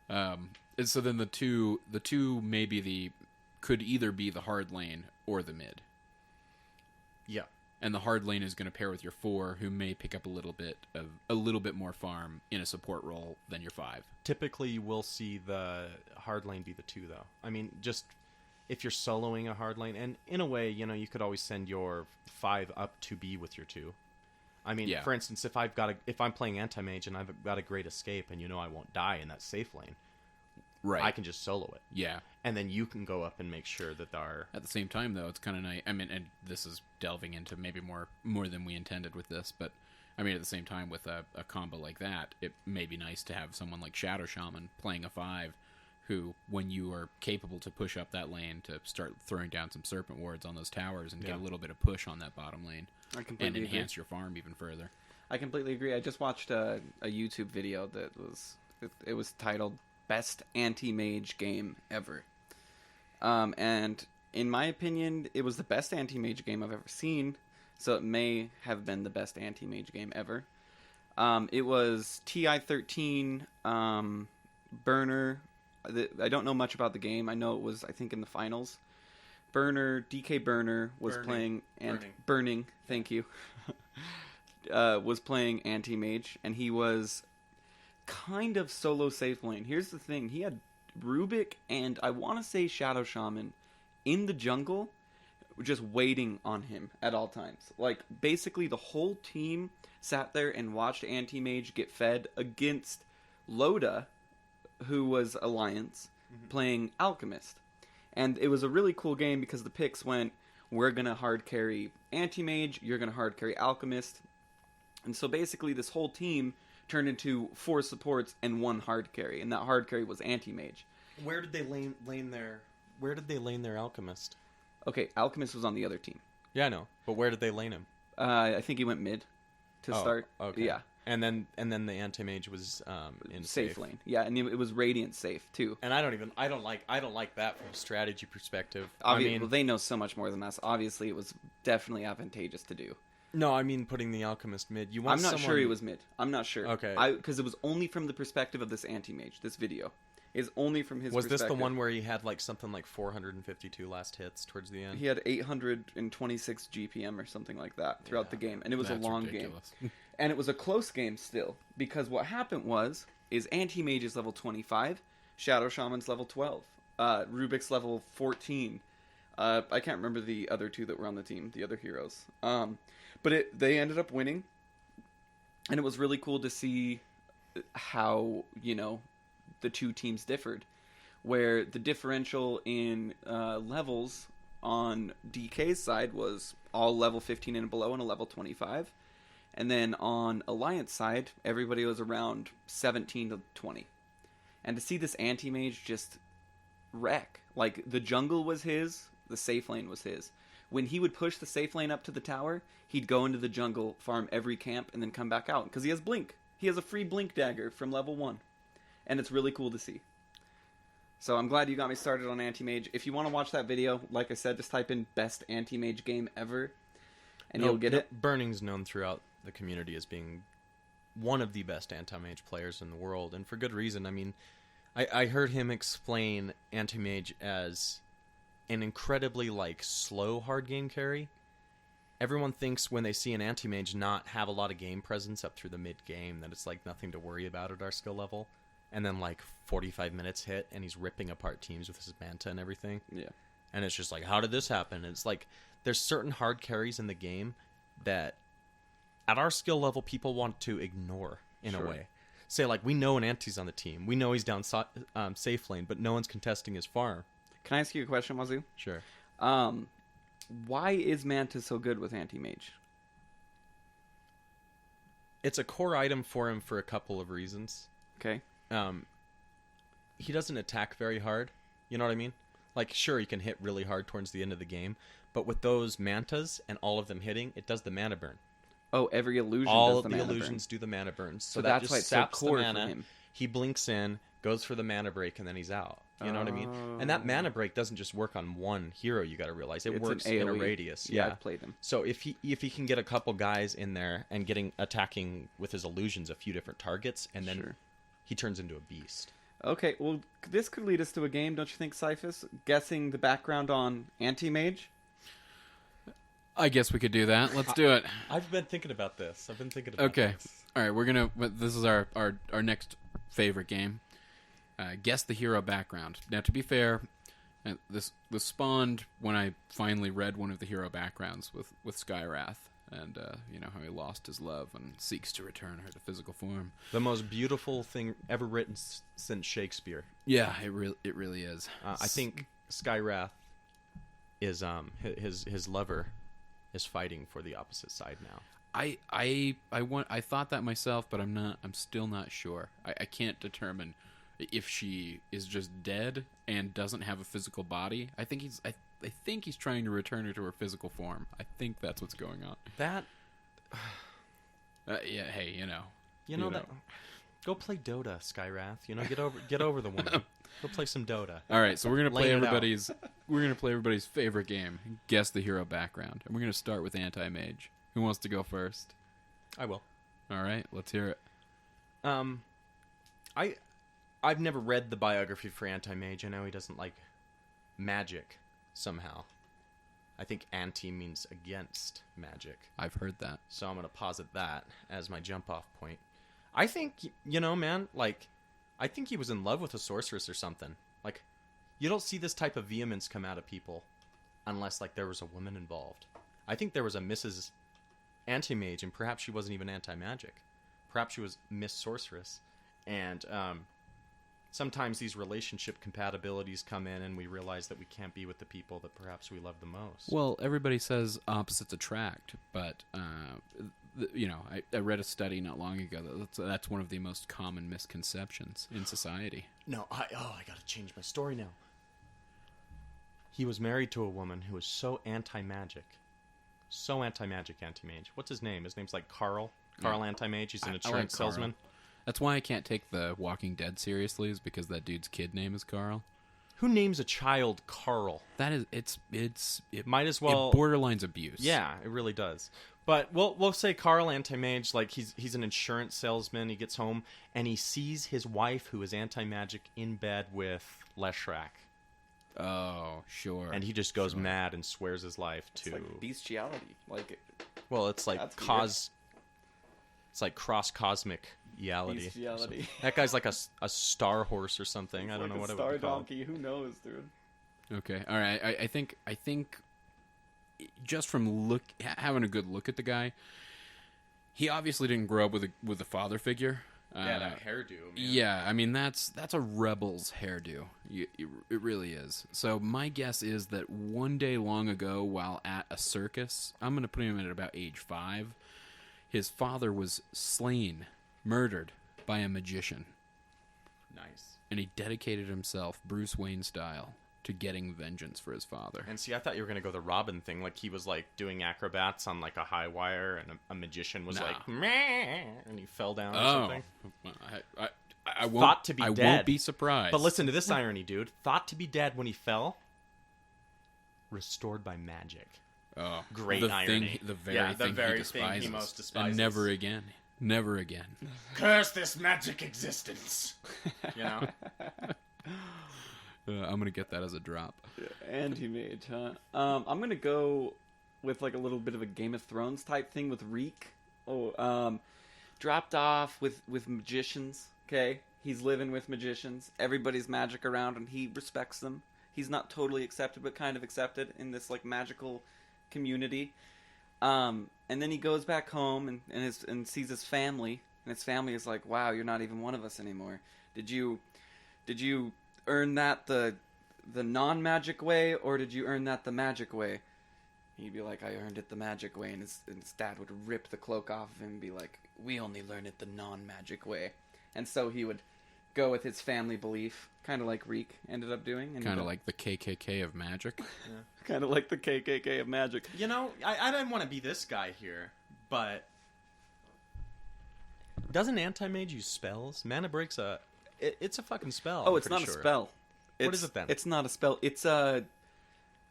And so then the two Yeah. could either be the hard lane or the mid. Yeah. and the hard lane is going to pair with your 4, who may pick up a little bit more farm in a support role than your 5. Typically, you will see the hard lane be the 2, though. I mean, just if you're soloing a hard lane, and in a way, you could always send your 5 up to be with your 2. I mean, for instance, if I'm playing anti-mage and I've got a great escape, and I won't die in that safe lane, right? I can just solo it. Yeah, and then you can go up and make sure that our. At the same time, though, it's kind of nice. I mean, and this is delving into maybe more than we intended with this, but I mean, at the same time, with a combo like that, it may be nice to have someone like Shadow Shaman playing a 5, who, when you are capable to push up that lane, to start throwing down some Serpent Wards on those towers and get a little bit of push on that bottom lane, and enhance your farm even further. I completely agree. I just watched a YouTube video that was titled "Best Anti-Mage Game Ever," and in my opinion, it was the best anti-mage game I've ever seen. So it may have been the best anti-mage game ever. It was TI-13 Burner. I don't know much about the game. I know it was, I think, in the finals. DK Burner was playing... Burning, thank you. Was playing anti-mage, and he was kind of solo safe lane. Here's the thing. He had Rubik and, I want to say, Shadow Shaman in the jungle, just waiting on him at all times. Like, basically the whole team sat there and watched anti-mage get fed against Loda, who was Alliance, playing Alchemist. And it was a really cool game because the picks went, we're going to hard carry anti-mage, you're going to hard carry Alchemist. And so basically this whole team turned into 4 supports and 1 hard carry, and that hard carry was anti-mage. Where did they lane their Alchemist? Okay, Alchemist was on the other team. Yeah, I know. But where did they lane him? I think he went mid to start. Okay. Yeah. And then the anti-mage was in safe lane. Yeah, and it was Radiant safe too. And I don't like that from a strategy perspective. Well, they know so much more than us. Obviously, it was definitely advantageous to do. No, I mean putting the Alchemist mid. I'm not sure he was mid. I'm not sure. Okay. Because it was only from the perspective of this anti-mage. This video is only from his perspective. Was this the one where he had something like 452 last hits towards the end? He had 826 GPM or something like that throughout the game, and it was a long ridiculous game. And it was a close game still, because what happened is anti-mage is level 25, Shadow Shaman's level 12, Rubik's level 14. I can't remember the other 2 that were on the team, the other heroes. But they ended up winning, and it was really cool to see how, the 2 teams differed, where the differential in levels on DK's side was all level 15 and below and a level 25. And then on Alliance side, everybody was around 17 to 20. And to see this anti-mage just wreck. Like, the jungle was his, the safe lane was his. When he would push the safe lane up to the tower, he'd go into the jungle, farm every camp, and then come back out. Because he has Blink. He has a free Blink dagger from level 1. And it's really cool to see. So I'm glad you got me started on anti-mage. If you want to watch that video, like I said, just type in best anti-mage game ever, and you'll get it. Burning's known throughout the community as being one of the best anti-mage players in the world, and for good reason. I mean, I heard him explain anti-mage as an incredibly slow hard game carry. Everyone thinks when they see an anti-mage not have a lot of game presence up through the mid-game that it's nothing to worry about at our skill level. And then 45 minutes hit and he's ripping apart teams with his manta and everything. Yeah. And it's just how did this happen? And it's there's certain hard carries in the game that at our skill level people want to ignore in a way. Say we know an anti's on the team. We know he's down safe lane, but no one's contesting his farm. Can I ask you a question, Wazoo? Sure. Why is Manta so good with anti-mage? It's a core item for him for a couple of reasons. Okay. He doesn't attack very hard. You know what I mean? Sure, he can hit really hard towards the end of the game, but with those mantas and all of them hitting, it does the mana burn. Oh, every illusion all does the of the mana illusions burn. do the mana burns. So that's why it's so core for him. He blinks in, goes for the mana break, and then he's out. You know what I mean? And that mana break doesn't just work on one hero, you got to realize. It works in a radius. Yeah, I've played him. So if he can get a couple guys in there and attacking with his illusions a few different targets, and then he turns into a beast. Okay, well, this could lead us to a game, don't you think, Cyphus? Guessing the background on anti-mage? I guess we could do that. Let's do it. I've been thinking about this. Okay. All right, we're gonna. This is our next favorite game. Guess the hero background. Now, to be fair, this spawned when I finally read one of the hero backgrounds with Skywrath, and how he lost his love and seeks to return her to physical form. The most beautiful thing ever written since Shakespeare. Yeah, it really is. I think Skywrath is his lover is fighting for the opposite side now. I thought that myself, but I'm still not sure. I can't determine if she is just dead and doesn't have a physical body. I think he's trying to return her to her physical form. I think that's what's going on. That yeah, hey, that go play Dota, Skywrath. Get over the woman. Go play some Dota. All right, so we're gonna play everybody's favorite game. Guess the hero background, and we're gonna start with anti-mage. Who wants to go first? I will. All right, let's hear it. I've never read the biography for Anti-Mage. I know he doesn't like magic somehow. I think anti means against magic. I've heard that. So I'm going to posit that as my jump-off point. I think, man, I think he was in love with a sorceress or something. Like, you don't see this type of vehemence come out of people unless, there was a woman involved. I think there was a Mrs. Anti-Mage, and perhaps she wasn't even anti-magic. Perhaps she was Miss Sorceress. And sometimes these relationship compatibilities come in, and we realize that we can't be with the people that perhaps we love the most. Well, everybody says opposites attract, but I read a study not long ago that's one of the most common misconceptions in society. No, I got to change my story now. He was married to a woman who was so anti-magic. So anti-magic, anti-mage. What's his name? His name's Carl. Carl Anti-Mage. He's an insurance salesman. That's why I can't take the Walking Dead seriously, is because that dude's kid name is Carl. Who names a child Carl? That is, it might as well. It borderlines abuse. Yeah, it really does. But we'll say Carl Anti-Mage, he's an insurance salesman. He gets home and he sees his wife, who is anti-magic, in bed with Leshrac. Oh, sure. And he just goes mad and swears his life to... It's like bestiality. Well, it's like it's like cross-cosmic reality. Bestiality. So that guy's like a star horse or something. I don't know what it would be star called. donkey. Who knows, dude? Okay, all right. I think just from having a good look at the guy, he obviously didn't grow up with a father figure. Yeah, that hairdo. Man. Yeah, I mean that's a rebel's hairdo. It really is. So my guess is that one day long ago, while at a circus, I'm going to put him at about age 5. His father was slain, murdered by a magician. Nice. And he dedicated himself, Bruce Wayne style, to getting vengeance for his father. And see, I thought you were going to go the Robin thing. Like, he was, doing acrobats on, a high wire, and a magician was meh, and he fell down or something. I won't, thought to be dead. I won't be surprised. But listen to this irony, dude. Thought to be dead when he fell. Restored by magic. Oh, great irony. The very thing he most despises. And never again. Never again. Curse this magic existence. I'm going to get that as a drop. Anti-mage, huh? I'm going to go with a little bit of a Game of Thrones type thing with Reek. Dropped off with magicians, okay? He's living with magicians. Everybody's magic around, and he respects them. He's not totally accepted, but kind of accepted in this, magical community. And then he goes back home and sees his family, and his family is like, wow, you're not even one of us anymore. Did you earn that the non-magic way, or did you earn that the magic way? He'd be like, I earned it the magic way, and his dad would rip the cloak off of him and be like, we only learn it the non-magic way. And so he would go with his family belief, kind of like Reek ended up doing. Kind of like the KKK of magic. Yeah. Kind of like the KKK of magic. I didn't want to be this guy here, but doesn't Anti-Mage use spells? Mana Break's it's a fucking spell. Oh, it's not a spell. What is it then? It's not a spell. It's a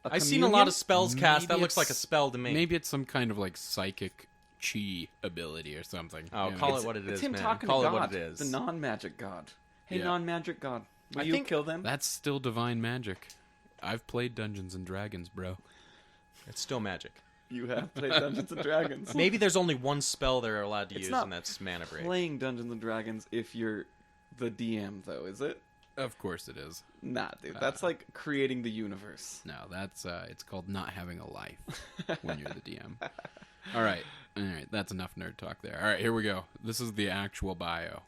I've seen a lot of spells cast. That looks like a spell to me. Maybe it's some kind of psychic chi ability or something. Oh, call it what it is, it's him man. talking Call to it God, what it is. the non-magic god. Hey, Yeah. non-magic god, will you kill them? That's still divine magic. I've played Dungeons and Dragons, bro. It's still magic. You have played Dungeons and Dragons. Maybe there's only one spell they're allowed to It's use, not and that's Mana Break. Playing Dungeons and Dragons if you're the DM, though, is it? Of course it is. Nah, dude. That's like creating the universe. No, that's it's called not having a life when you're the DM. All right, that's enough nerd talk there. All right, here we go. This is the actual bio.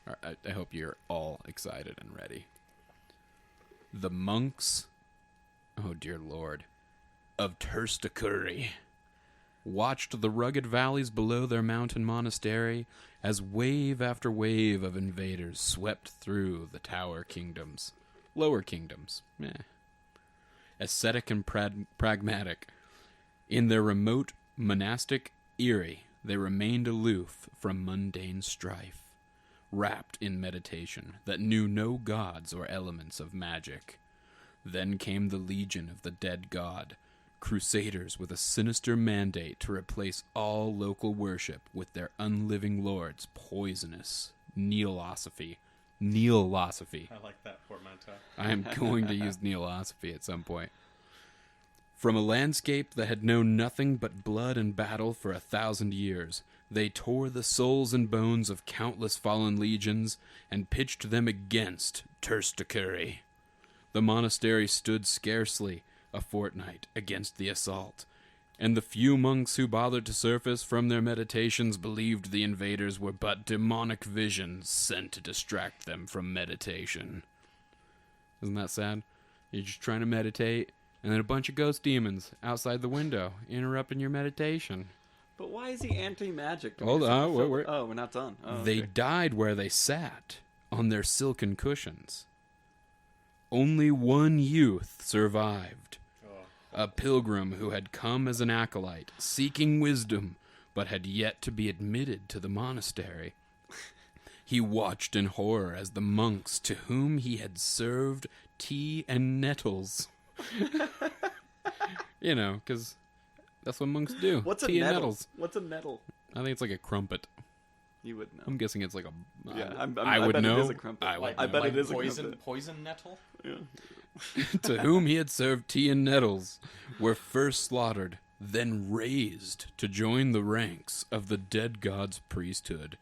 All right, I hope you're all excited and ready. The monks, oh dear lord, of Terstakuri watched the rugged valleys below their mountain monastery as wave after wave of invaders swept through the lower kingdoms. Ascetic and pragmatic. In their remote monastic eyrie, they remained aloof from mundane strife, wrapped in meditation that knew no gods or elements of magic. Then came the legion of the dead god, crusaders with a sinister mandate to replace all local worship with their unliving lord's poisonous neolosophy. I like that portmanteau. I am going to use neolosophy at some point. From a landscape that had known nothing but blood and battle for 1,000 years, they tore the souls and bones of countless fallen legions and pitched them against Terstakuri. The monastery stood scarcely a fortnight against the assault, and the few monks who bothered to surface from their meditations believed the invaders were but demonic visions sent to distract them from meditation. Isn't that sad? You're just trying to meditate, and then a bunch of ghost demons outside the window interrupting your meditation. But why is he anti-magic? Hold on, we're not done. Oh, They okay. died where they sat, on their silken cushions. Only one youth survived. A pilgrim who had come as an acolyte, seeking wisdom, but had yet to be admitted to the monastery. He watched in horror as the monks to whom he had served tea and nettles. You know, because that's what monks do. What's tea a and nettle? nettles. What's a nettle? I think it's like a crumpet. You would know. I'm guessing it's like a... Yeah, I would bet know. It is a crumpet. I would I bet know. it is a poison, crumpet. poison nettle? Yeah. To whom he had served tea and nettles, were first slaughtered, then raised to join the ranks of the dead god's priesthood.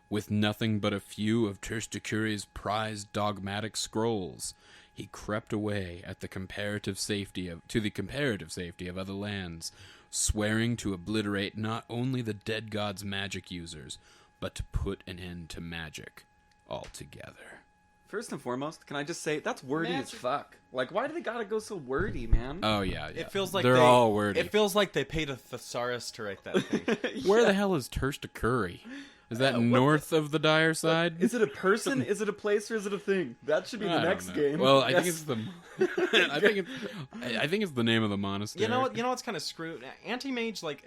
With nothing but a few of Terstakuri's prized dogmatic scrolls, he crept away at the comparative safety of other lands, swearing to obliterate not only the dead god's magic users, but to put an end to magic altogether. First and foremost, can I just say that's wordy as Magic. fuck. Like, why do they gotta go so wordy, man? Oh yeah, It feels like they're all wordy. It feels like they paid a thesaurus to write that thing. Where the hell is Terstakuri? Is that north of the dire side? Is it a person? Is it a place? Or is it a thing? That should be the I don't next know. game. Well, I Yes. think it's the. I think it's the name of the monastery. You know what's kind of screwed? Anti-mage, like,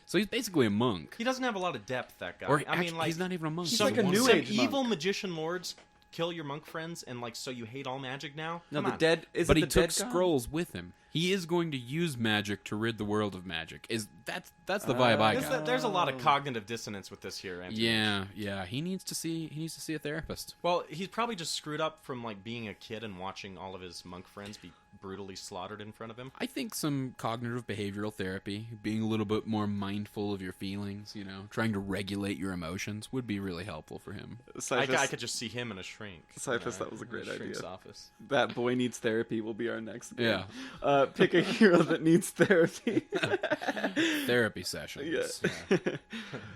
So he's basically a monk. he doesn't have a lot of depth. That guy. Or I mean, like, he's not even a monk. He's some, like a new some age monk. evil magician lords kill your monk friends, and like, so you hate all magic now. No, Come the on. dead. Is But it he the took dead god? scrolls with him. He is going to use magic to rid the world of magic. That's the vibe I got. There's a lot of cognitive dissonance with this here. Anti-mage. Yeah. He needs to see a therapist. Well, he's probably just screwed up from like being a kid and watching all of his monk friends be brutally slaughtered in front of him. I think some cognitive behavioral therapy, being a little bit more mindful of your feelings, trying to regulate your emotions would be really helpful for him. Cyphus, I could just see him in a shrink. Cyphus, that was a great shrink's idea. office. That boy needs therapy will be our next game. Yeah. Pick a hero that needs therapy. Therapy sessions. Yeah.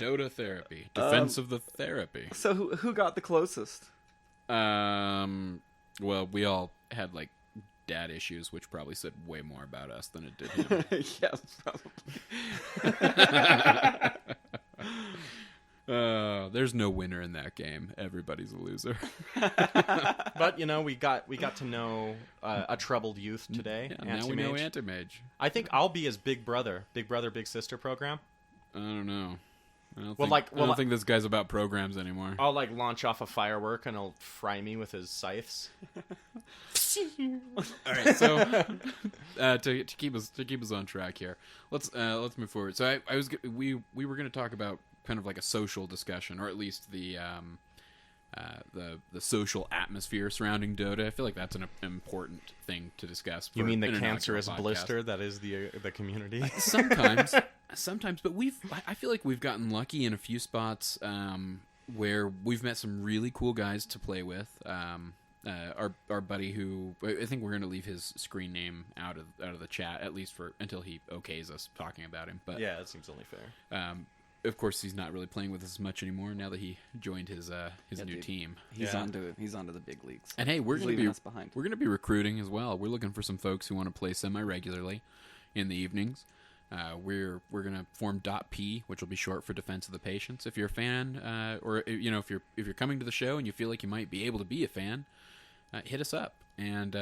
Dota therapy. Defense of the therapy. So who got the closest? Well, we all had like dad issues, which probably said way more about us than it did him. Yes, probably. There's no winner in that game. Everybody's a loser. But we got to know a troubled youth today. Yeah, now we know Anti-Mage. I think I'll be his big brother, big sister program. I don't know. I All don't think this guy's about programs anymore. I'll like launch off a firework and he'll fry me with his scythes. All right, so to keep us on track here, let's move forward. So we were going to talk about kind of like a social discussion, or at least the the social atmosphere surrounding Dota. I feel like that's an important thing to discuss. You mean the an inaugural cancerous podcast. blister that is the community? Sometimes, but I feel like we've gotten lucky in a few spots where we've met some really cool guys to play with. Our buddy, who I think we're going to leave his screen name out of the chat, at least for until he okays us talking about him. But yeah, that seems only fair. Of course, he's not really playing with us as much anymore now that he joined his new team. He's onto the big leagues. And hey, we're going to be recruiting as well. We're looking for some folks who want to play semi-regularly in the evenings. We're going to form DotP, which will be short for Defense of the Patients. If you're a fan, or if you're coming to the show and you feel like you might be able to be a fan, hit us up and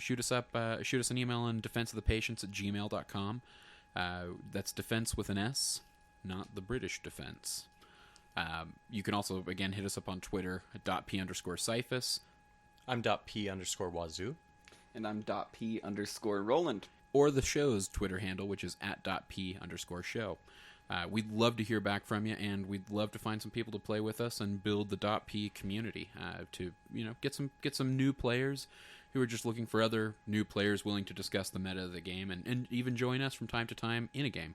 shoot us an email on defenseofthepatients@gmail.com. That's defense with an S, not the British defense. You can also again hit us up on Twitter at @P_Cyphus. I'm .P_Wazoo. And I'm .P_Roland. Or the show's Twitter handle, which is @P_show. We'd love to hear back from you, and we'd love to find some people to play with us and build the .P community to get some new players who are just looking for other new players willing to discuss the meta of the game and even join us from time to time in a game.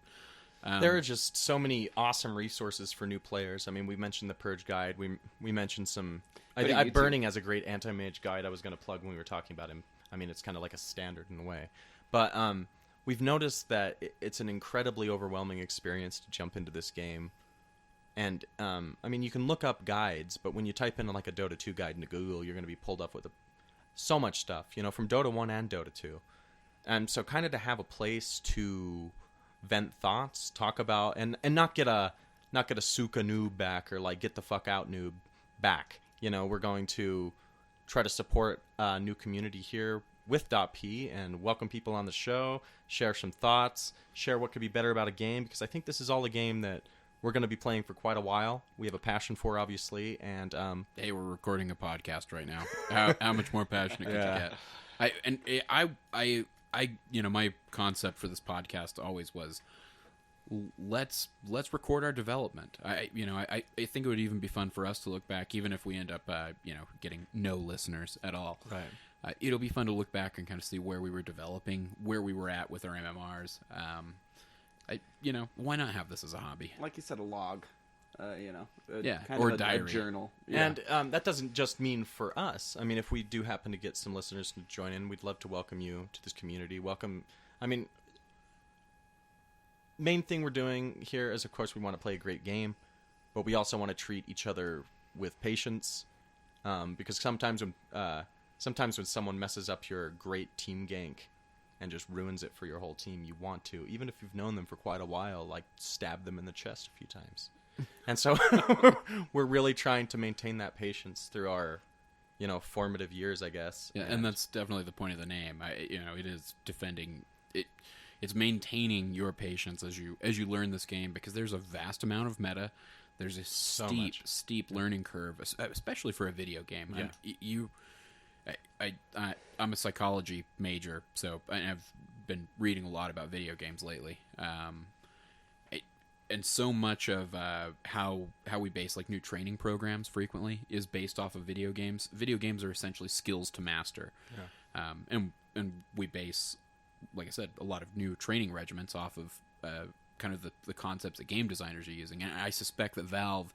There are just so many awesome resources for new players. I mean, we mentioned the Purge guide. We mentioned some. Burning has a great anti-mage guide I was going to plug when we were talking about him. I mean, it's kind of like a standard in a way. But we've noticed that it's an incredibly overwhelming experience to jump into this game. And, I mean, you can look up guides, but when you type in like a Dota 2 guide into Google, you're going to be pulled up with so much stuff, from Dota 1 and Dota 2. And so kind of to have a place to vent thoughts, talk about, and not get a Suka noob back or like get the fuck out noob back. We're going to try to support a new community here with .P and welcome people on the show, share some thoughts, share what could be better about a game, because I think this is all a game that we're going to be playing for quite a while. We have a passion for, obviously, and hey, we're recording a podcast right now. How much more passionate could you get? My concept for this podcast always was let's record our development. I think it would even be fun for us to look back, even if we end up getting no listeners at all. Right. It'll be fun to look back and kind of see where we were developing, where we were at with our MMRs. Why not have this as a hobby? Like you said, a log. Or a diary, a journal. Yeah. And that doesn't just mean for us. I mean, if we do happen to get some listeners to join in, we'd love to welcome you to this community. Main thing we're doing here is, of course, we want to play a great game, but we also want to treat each other with patience, because sometimes when someone messes up your great team gank and just ruins it for your whole team, you want to, even if you've known them for quite a while, like stab them in the chest a few times. And so we're really trying to maintain that patience through our, formative years, I guess. Yeah, and that's definitely the point of the name. It is defending it. It's maintaining your patience as you learn this game, because there's a vast amount of meta. There's a steep learning curve, especially for a video game. Yeah. I'm a psychology major, so I've been reading a lot about video games lately. And so much of how we base like new training programs frequently is based off of video games. Video games are essentially skills to master. Yeah. And we base, like I said, a lot of new training regiments off of kind of the concepts that game designers are using. And I suspect that Valve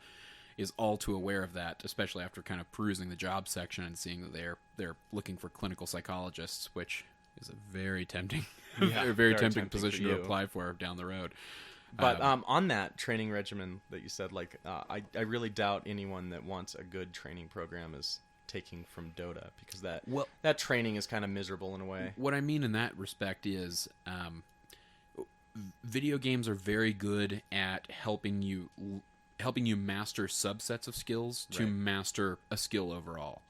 is all too aware of that, especially after kind of perusing the job section and seeing that they're looking for clinical psychologists, which is a very tempting, very tempting position to apply for down the road. But on that training regimen that you said, I really doubt anyone that wants a good training program is taking from Dota, because that training is kind of miserable in a way. What I mean in that respect is video games are very good at helping you master subsets of skills to master a skill overall,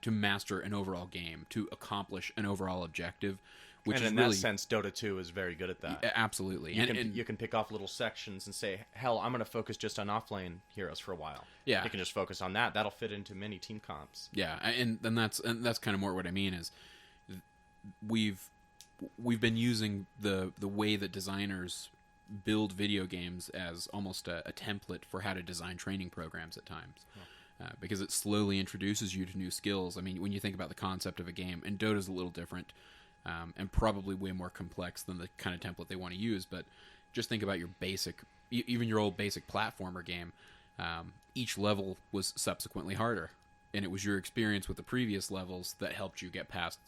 to master an overall game, to accomplish an overall objective. Which and is in really, that sense, Dota 2 is very good at that. Absolutely. You can pick off little sections and say, hell, I'm going to focus just on offlane heroes for a while. Yeah. You can just focus on that. That'll fit into many team comps. Yeah, and that's kind of more what I mean is we've been using the way that designers build video games as almost a template for how to design training programs at times. because it slowly introduces you to new skills. I mean, when you think about the concept of a game, and Dota's a little different, and probably way more complex than the kind of template they want to use, but just think about your basic, even your old basic platformer game. Each level was subsequently harder, and it was your experience with the previous levels that helped you get past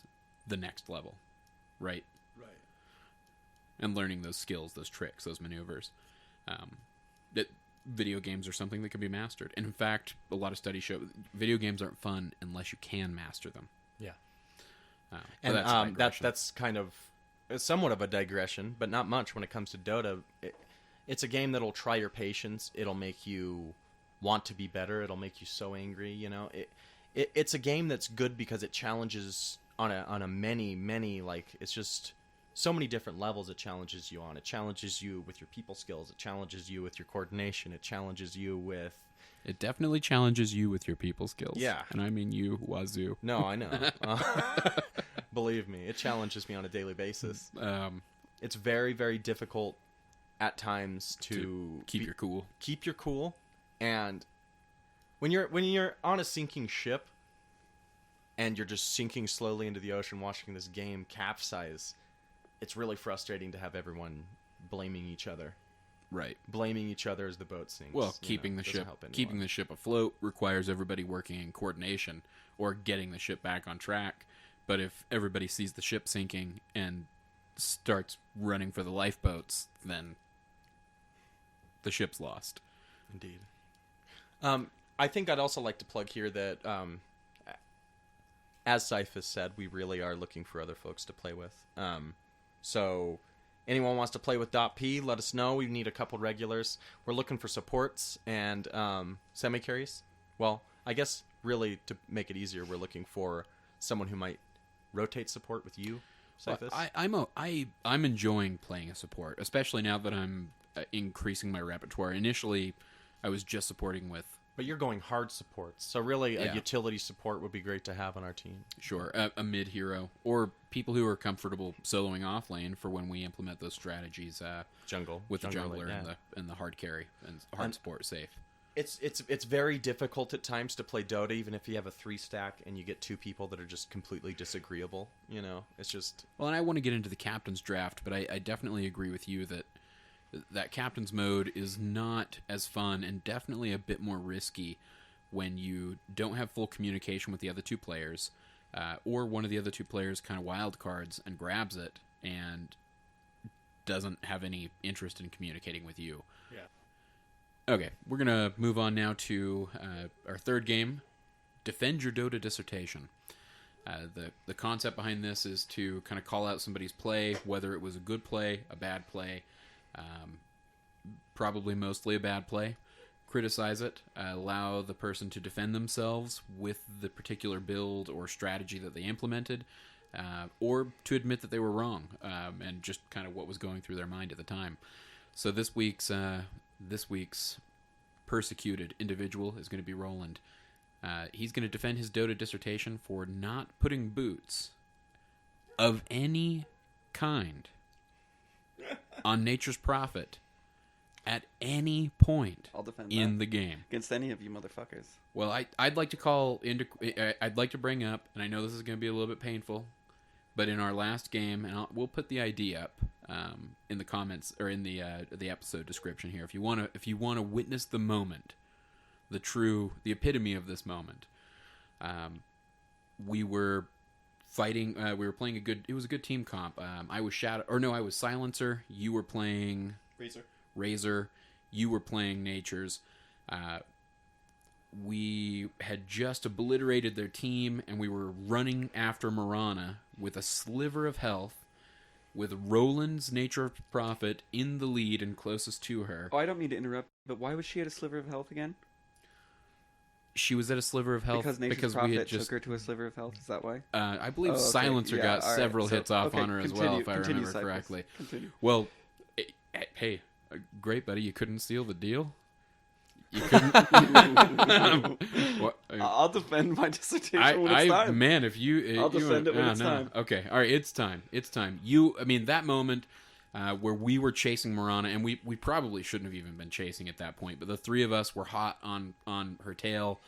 the next level, right? Right. And learning those skills, those tricks, those maneuvers. That video games are something that can be mastered. And in fact, a lot of studies show video games aren't fun unless you can master them. Yeah. And that's kind of somewhat of a digression, but not much when it comes to Dota. It's a game that'll try your patience. It'll make you want to be better. It'll make you so angry. You know, it's a game that's good because it challenges on a many like, it's just so many different levels. It challenges you on. It challenges you with your people skills. It challenges you with your coordination. It challenges you with. It definitely challenges you with your people skills. Yeah. And I mean you, Wazoo. No, I know. Believe me, it challenges me on a daily basis. It's very, very difficult at times to keep your cool. Keep your cool, and when you're on a sinking ship and you're just sinking slowly into the ocean, watching this game capsize, it's really frustrating to have everyone blaming each other. Right. Blaming each other as the boat sinks. Well, keeping the ship afloat requires everybody working in coordination or getting the ship back on track. But if everybody sees the ship sinking and starts running for the lifeboats, then the ship's lost. Indeed. I think I'd also like to plug here that, as Cyphus said, we really are looking for other folks to play with. So anyone wants to play with DotP, let us know. We need a couple regulars. We're looking for supports and semi-carries. Well, I guess really to make it easier, we're looking for someone who might rotate support with you, Cyphus. Well, I'm enjoying playing a support, especially now that I'm increasing my repertoire. Initially, I was just supporting with. But you're going hard supports, so really a utility support would be great to have on our team. Sure, a mid hero or people who are comfortable soloing off lane for when we implement those strategies. Jungle with the jungler, jungler and the hard carry and hard support safe. It's very difficult at times to play Dota, even if you have a 3-stack and you get 2 people that are just completely disagreeable. You know, it's just. Well, and I want to get into the captain's draft, but I definitely agree with you that captain's mode is not as fun and definitely a bit more risky when you don't have full communication with the other 2 players, or one of the other 2 players kind of wild cards and grabs it and doesn't have any interest in communicating with you. Yeah. Okay, we're going to move on now to our third game, Defend Your Dota Dissertation. The concept behind this is to kind of call out somebody's play, whether it was a good play, a bad play, probably mostly a bad play, criticize it, allow the person to defend themselves with the particular build or strategy that they implemented, or to admit that they were wrong, and just kind of what was going through their mind at the time. So this week's persecuted individual is going to be Roland. He's going to defend his Dota dissertation for not putting boots of any kind on Nature's Prophet at any point I'll defend in that the game against any of you motherfuckers. Well, I'd like to bring up, and I know this is going to be a little bit painful, but in our last game, and we'll put the ID up in the comments or in the episode description here. If you want to witness the moment, the epitome of this moment, we were fighting. We were playing it was a good team comp. I was Silencer. You were playing Razor. You were playing Nature's. We had just obliterated their team, and we were running after Marana with a sliver of health, with Roland's Nature Prophet in the lead and closest to her. Oh, I don't mean to interrupt, but why was she at a sliver of health again? She was at a sliver of health because Prophet took her to a sliver of health. Is that why? I believe Silencer got several hits off on her as well, if I remember Cyphus. correctly. Continue. Well, hey, great, buddy. You couldn't steal the deal? You couldn't? I'll defend my dissertation when it's time. Man, if you... I'll defend it when it's time. Okay, all right, it's time. That moment where we were chasing Marana, and we probably shouldn't have even been chasing at that point, but the three of us were hot on her tail,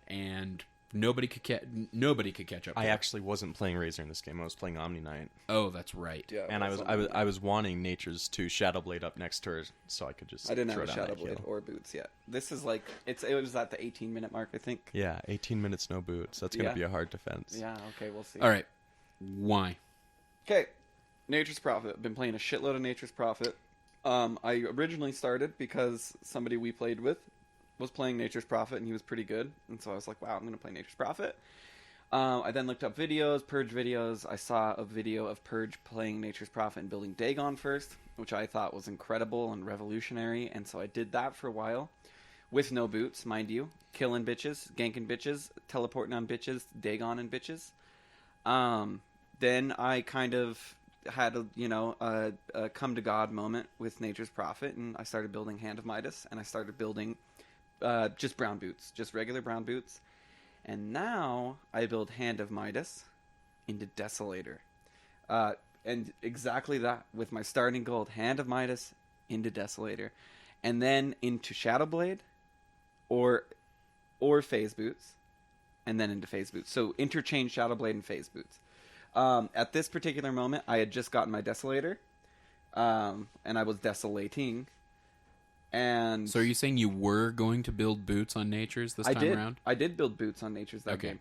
and nobody could catch up. I actually wasn't playing Razor in this game. I was playing Omni Knight. Oh, that's right. Yeah, And I was wanting Nature's to Shadowblade up next to her, so I could just. I didn't have throw a down that Shadowblade kill. or boots yet. This is like it was at the 18-minute mark, I think. Yeah, 18 minutes no boots. That's gonna Yeah. be a hard defense. Yeah. Okay, we'll see. All right. Why? Okay, Nature's Prophet. Been playing a shitload of Nature's Prophet. I originally started because somebody we played with was playing Nature's Prophet, and he was pretty good. And so I was like, wow, I'm going to play Nature's Prophet. I then looked up videos, Purge videos. I saw a video of Purge playing Nature's Prophet and building Dagon first, which I thought was incredible and revolutionary. And so I did that for a while. With no boots, mind you. Killing bitches, ganking bitches, teleporting on bitches, Dagon and bitches. Then I kind of had a come to God moment with Nature's Prophet, and I started building Hand of Midas, and I started building just brown boots, just regular brown boots. And now I build Hand of Midas into Desolator. And exactly that, with my starting gold, Hand of Midas into Desolator. And then into Shadowblade or Phase Boots, and then into Phase Boots. So interchange Shadowblade and Phase Boots. At this particular moment, I had just gotten my Desolator, and I was desolating. And So are you saying you were going to build boots on Nature's this time around? I did build boots on Nature's that Okay. game.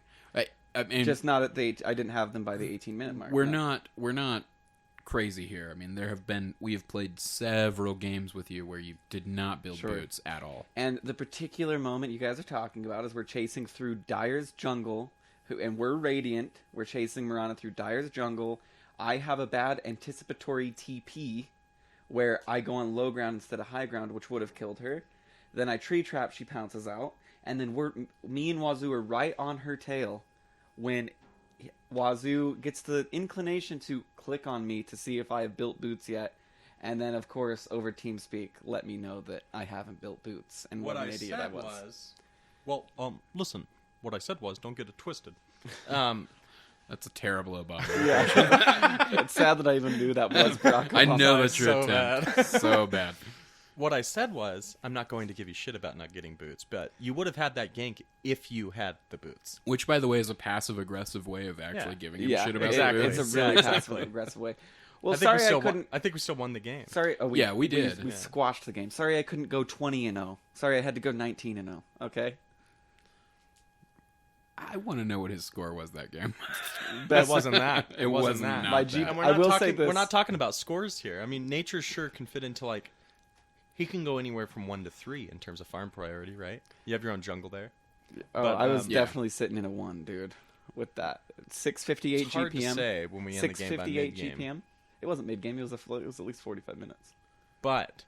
I mean, Just not at the. I didn't have them by the 18-minute mark. we're no. not crazy here. I mean, we have played several games with you where you did not build Sure. boots at all. And the particular moment you guys are talking about is we're chasing through Dyer's jungle, and we're Radiant. We're chasing Mirana through Dyer's jungle. I have a bad anticipatory TP where I go on low ground instead of high ground, which would have killed her. Then I tree trap, she pounces out, and then me and Wazoo are right on her tail when Wazoo gets the inclination to click on me to see if I have built boots yet. And then, of course, over TeamSpeak, let me know that I haven't built boots, and what an idiot I was. Well, listen. What I said was, don't get it twisted. That's a terrible Obama. Yeah. It's sad that I even knew that was Barack I Obama. know that's your so attempt. So bad. What I said was, I'm not going to give you shit about not getting boots, but you would have had that gank if you had the boots. Which, by the way, is a passive-aggressive way of actually Yeah. giving him Yeah, shit about exactly. the It's boots. a really Exactly. passive-aggressive way. Well, I think sorry I won. couldn't... I think we still won the game. Sorry, Yeah, we did. We Yeah. squashed the game. Sorry I couldn't go 20-0. Sorry I had to go 19-0. Okay? I want to know what his score was that game. It wasn't that. It was wasn't that. not My that. G- And we're I not will talking, say this. We're not talking about scores here. I mean, nature sure can fit into, like... He can go anywhere from 1 to 3 in terms of farm priority, right? You have your own jungle there. Oh, But, I was yeah. definitely sitting in a 1, dude. With that. 6:58 It's hard GPM. to say when we end the game by 6:58 mid-game. GPM. It wasn't mid-game. It was at least 45 minutes. But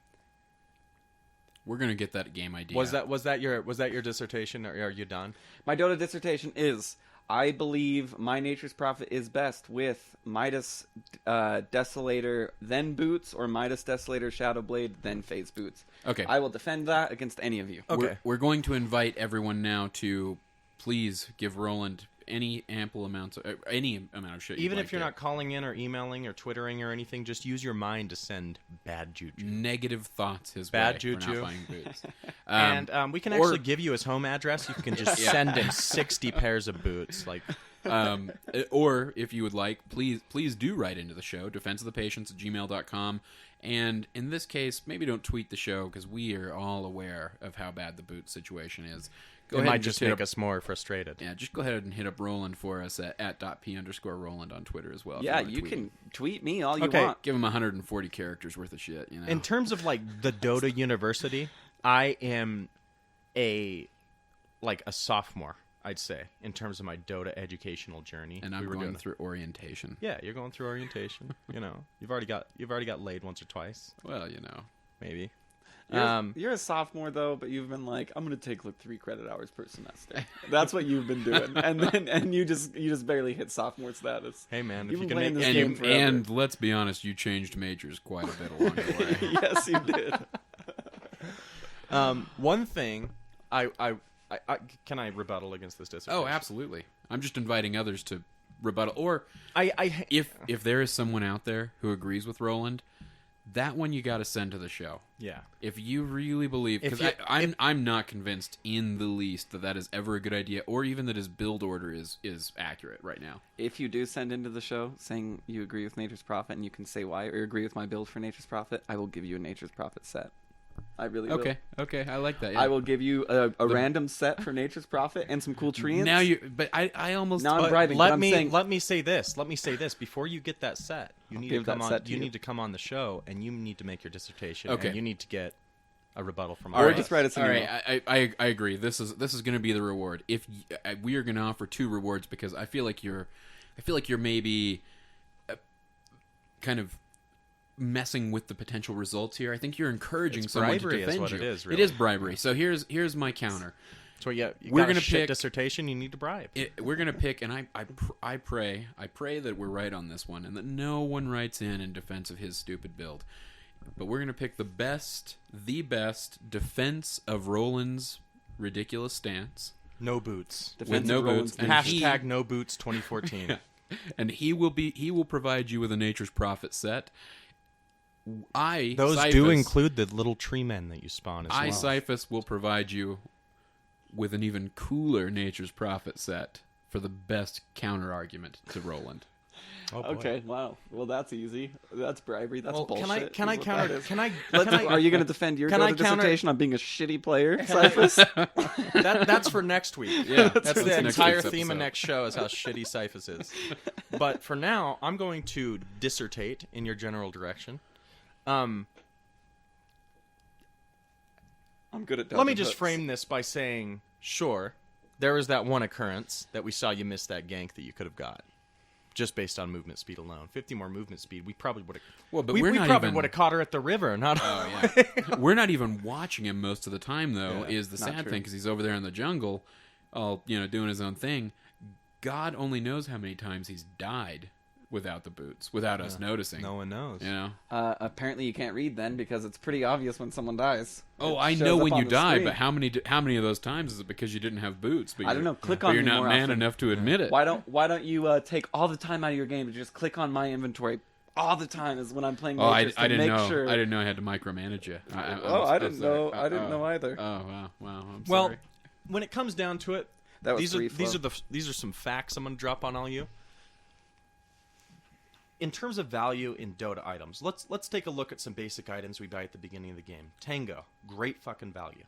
We're gonna get that game idea. was that your dissertation, or are you done? My Dota dissertation is, I believe my Nature's Prophet is best with Midas Desolator, then Boots, or Midas Desolator, Shadowblade, then Phase Boots. Okay. I will defend that against any of you. Okay. We're going to invite everyone now to please give Roland any ample amounts, any amount of shit. Even if you're not calling in or emailing or twittering or anything, just use your mind to send bad juju. negative thoughts his Bad way juju. for not buying boots. And we can or- actually give you his home address. You can just send him 60 pairs of boots. Like, or if you would like, please do write into the show, defenseofthepatients@gmail.com. And in this case, maybe don't tweet the show because we are all aware of how bad the boot situation is. Go it ahead might and just hit make up, us more frustrated. Yeah, just go ahead and hit up Roland for us at .p_Roland on Twitter as well. if Yeah, wanna you tweet can him. tweet me all you Okay. want. Give him 140 characters worth of shit. You know. In terms of like the Dota University, I am a sophomore, I'd say, in terms of my Dota educational journey. and I'm We were going doing- through orientation. Yeah, you're going through orientation. You know, you've already got laid once or twice, Well, you know. maybe. You're a sophomore though, but you've been like, I'm gonna take like 3 credit hours per semester. That's what you've been doing, and you just barely hit sophomore status. Hey man, if You've you been can playing make this game forever. And let's be honest, you changed majors quite a bit along the way. Yes, you did. one thing, I can I rebuttal against this dissertation? Oh, absolutely. I'm just inviting others to rebuttal. Or I if there is someone out there who agrees with Roland, that one you got to send to the show. Yeah. If you really believe, because I'm not convinced in the least that is ever a good idea, or even that his build order is accurate right now. If you do send into the show saying you agree with Nature's Prophet and you can say why, or agree with my build for Nature's Prophet, I will give you a Nature's Prophet set. I really will. Okay, I like that. Yeah. I will give you a random set for Nature's Prophet and some cool treants. Now I almost now I'm bribing. Let me say this. Before you get that set, you need to come on. You need to come on the show, and you need to make your dissertation. Okay. And you need to get a rebuttal from. Or just write us an All email. right, I agree. This is going to be the reward. If we are going to offer 2 rewards, because I feel like you're maybe kind of messing with the potential results here. I think you're encouraging someone to defend what you. it is, really. It is bribery. So here's my counter. So we're going to pick pick dissertation. You need to bribe. We're going to pick, and I pray that we're right on this one, and that no one writes in defense of his stupid build. But we're going to pick the best defense of Roland's ridiculous stance. No boots. With no boots. And Hashtag no boots 2014. And he will provide you with a Nature's Prophet set. Those do include the little tree men that you spawn as well. Cyphus will provide you with an even cooler Nature's Prophet set for the best counter argument to Roland. Oh, boy. Okay, wow. Well, that's easy. That's bribery. That's bullshit. Can I counter? Are you going to defend your dissertation on being a shitty player, Cyphus? That's for next week. Yeah, that's the entire theme episode. of next show is how shitty Cyphus is. But for now, I'm going to dissertate in your general direction. I'm good at. Let me just frame this by saying, sure, there was that one occurrence that we saw you miss that gank that you could have got, just based on movement speed alone. 50 more movement speed, we probably would have. Well, but we not probably even would have caught her at the river. Not. Oh yeah. We're not even watching him most of the time, though. Yeah, is the not sad true. thing, because he's over there in the jungle, all doing his own thing. God only knows how many times he's died without the boots, without us noticing. No one knows. Apparently, you can't read then because it's pretty obvious when someone dies. Oh, It I shows know up when on you the die, screen. but how many of those times is it because you didn't have boots? But I don't know. Click but on you're me not more man often. enough to admit it. Why don't you take all the time out of your game to just click on my inventory all the time is when I'm playing. Oh, I Nature's to didn't make know. Sure. I didn't know I had to micromanage you. I didn't know. I didn't know either. Oh wow. I'm Well, sorry. when it comes down to it, That was these are some facts I'm going to drop on all you. In terms of value in Dota items, let's take a look at some basic items we buy at the beginning of the game. Tango, great fucking value.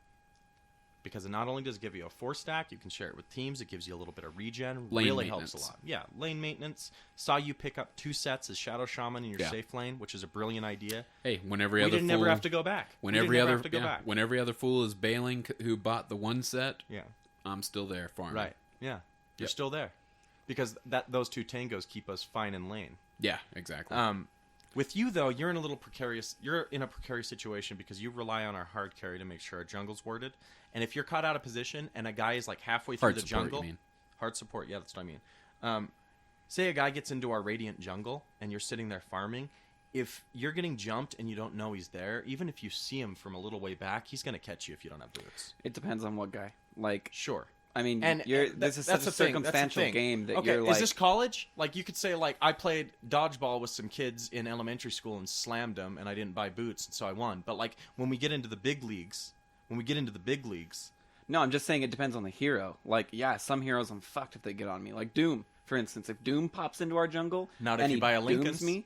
Because it not only does it give you a 4-stack, you can share it with teams, it gives you a little bit of regen, Lane really maintenance. helps a lot. Yeah, lane maintenance. Saw you pick up 2 sets as Shadow Shaman in your safe lane, which is a brilliant idea. Hey, when We didn't ever have to go back. When every other fool is bailing who bought the one set, Yeah. I'm still there farming. Right. Yeah. You're still there. Because those 2 tangos keep us fine in lane. Yeah, exactly. With you though, you're in a precarious situation because you rely on our hard carry to make sure our jungle's warded. And if you're caught out of position and a guy is like halfway through Hard the support, jungle, you mean. hard support, yeah, that's what I mean. Say a guy gets into our radiant jungle and you're sitting there farming. If you're getting jumped and you don't know he's there, even if you see him from a little way back, he's going to catch you if you don't have boots. It depends on what guy. Like, Sure. I mean, And this is that's such a the thing, circumstantial that's the thing. game that okay, you're like. is this college? Like, you could say, like, I played dodgeball with some kids in elementary school and slammed them, and I didn't buy boots, and so I won. But, like, when we get into the big leagues, No, I'm just saying it depends on the hero. Like, yeah, some heroes I'm fucked if they get on me. Like Doom, for instance. If Doom pops into our jungle, Not if and you he buy a dooms Lincoln's. me.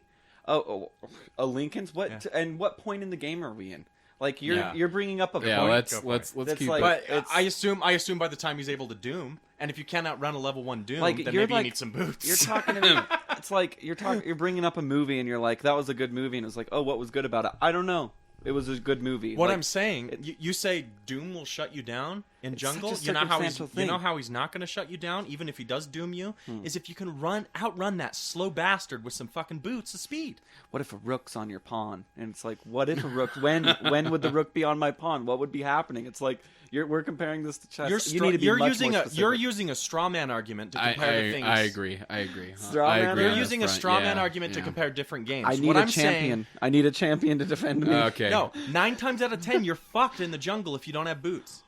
Oh, a Lincoln's? What? Yeah. And what point in the game are we in? Like, you're bringing up a yeah, point. let's That's keep like- it. But I assume by the time he's able to Doom, and if you cannot run a level 1 Doom, Like, then you're maybe like- you need some boots. You're talking to me. It's like you're bringing up a movie and you're like, that was a good movie, and it's like, oh, what was good about it? I don't know. It was a good movie. What Like, I'm saying, you say Doom will shut you down in It's jungle. such a You know how circumstantial he's not going to shut you down, even if he does Doom you, is if you can outrun that slow bastard with some fucking boots of speed. what if a rook's on your pawn? And it's like, what if a rook? When would the rook be on my pawn? What would be happening? It's like we're comparing this to chess. You need to be much more specific. You're using a straw man argument to compare the things. I agree. Straw I man agree You're on using a this straw front. man Yeah, argument to yeah. compare different games. I need what a I'm champion. I need a champion to defend me. Okay. No, 9 times out of 10, you're fucked in the jungle if you don't have boots.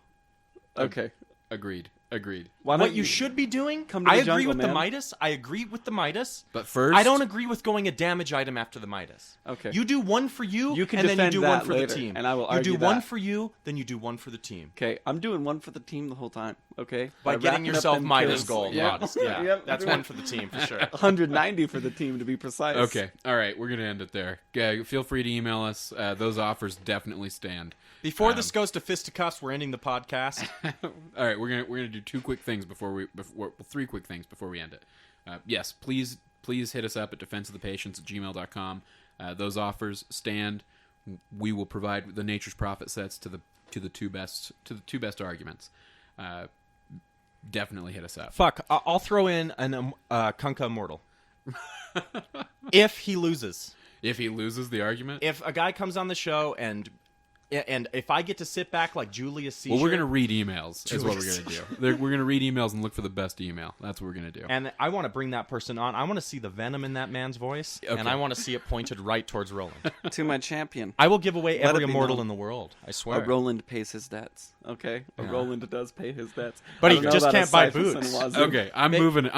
Okay. Agreed. Agreed. Why What don't you should be doing, come to I the agree jungle, with the man. Midas. I agree with the Midas. But first, I don't agree with going a damage item after the Midas. Okay. You do one for you, You can and then you defend do that one for later, the team. and I will You argue do one that. for you, then you do one for the team. Okay, I'm doing one for the team the whole time. Okay, By getting racking up yourself them Midas kills. gold. Yep. Modest, yeah. Yep, That's doing one for the team for sure. 190 for the team to be precise. Okay. All right. We're gonna end it there. Feel free to email us. Those offers definitely stand. Before this goes to fisticuffs, we're ending the podcast. All right. We're gonna do three quick things before we end it. Yes. Please hit us up at defenseofthepatients@gmail.com. Those offers stand. We will provide the nature's profit sets to the two best arguments. Definitely hit us up. Fuck, I'll throw in an Kunkka Immortal. If he loses. If he loses the argument, If a guy comes on the show and if I get to sit back like Julius Caesar... well, we're gonna read emails. Is what we're Julius gonna do. We're gonna read emails and look for the best email. That's what we're gonna do. And I want to bring that person on. I want to see the venom in that man's voice, Okay. and I want to see it pointed right towards Roland. To my champion. I will give away Let every it be immortal known. in the world. I A swear. Roland pays his debts. Okay, a Yeah. Roland does pay his debts, But I he don't know just about a can't buy Cyphus boots. and Wazoo. Okay, I'm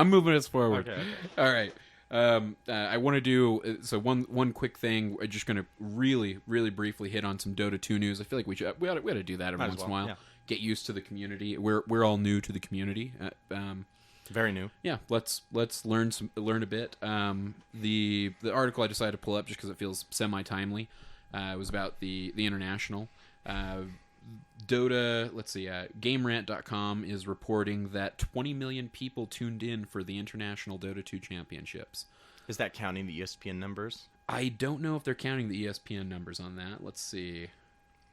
moving us forward. Okay. All right. I want to do one quick thing. We're just going to really briefly hit on some Dota 2 news. I feel like we ought to do that every Might as once in a well, while. yeah. Get used to the community. We're all new to the community. Very new. Yeah, let's learn a bit. The article I decided to pull up just because it feels semi-timely. It was about the international. Dota, let's see, GameRant.com is reporting that 20 million people tuned in for the international Dota 2 championships. Is that counting the ESPN numbers? I don't know if they're counting the ESPN numbers on that. Let's see.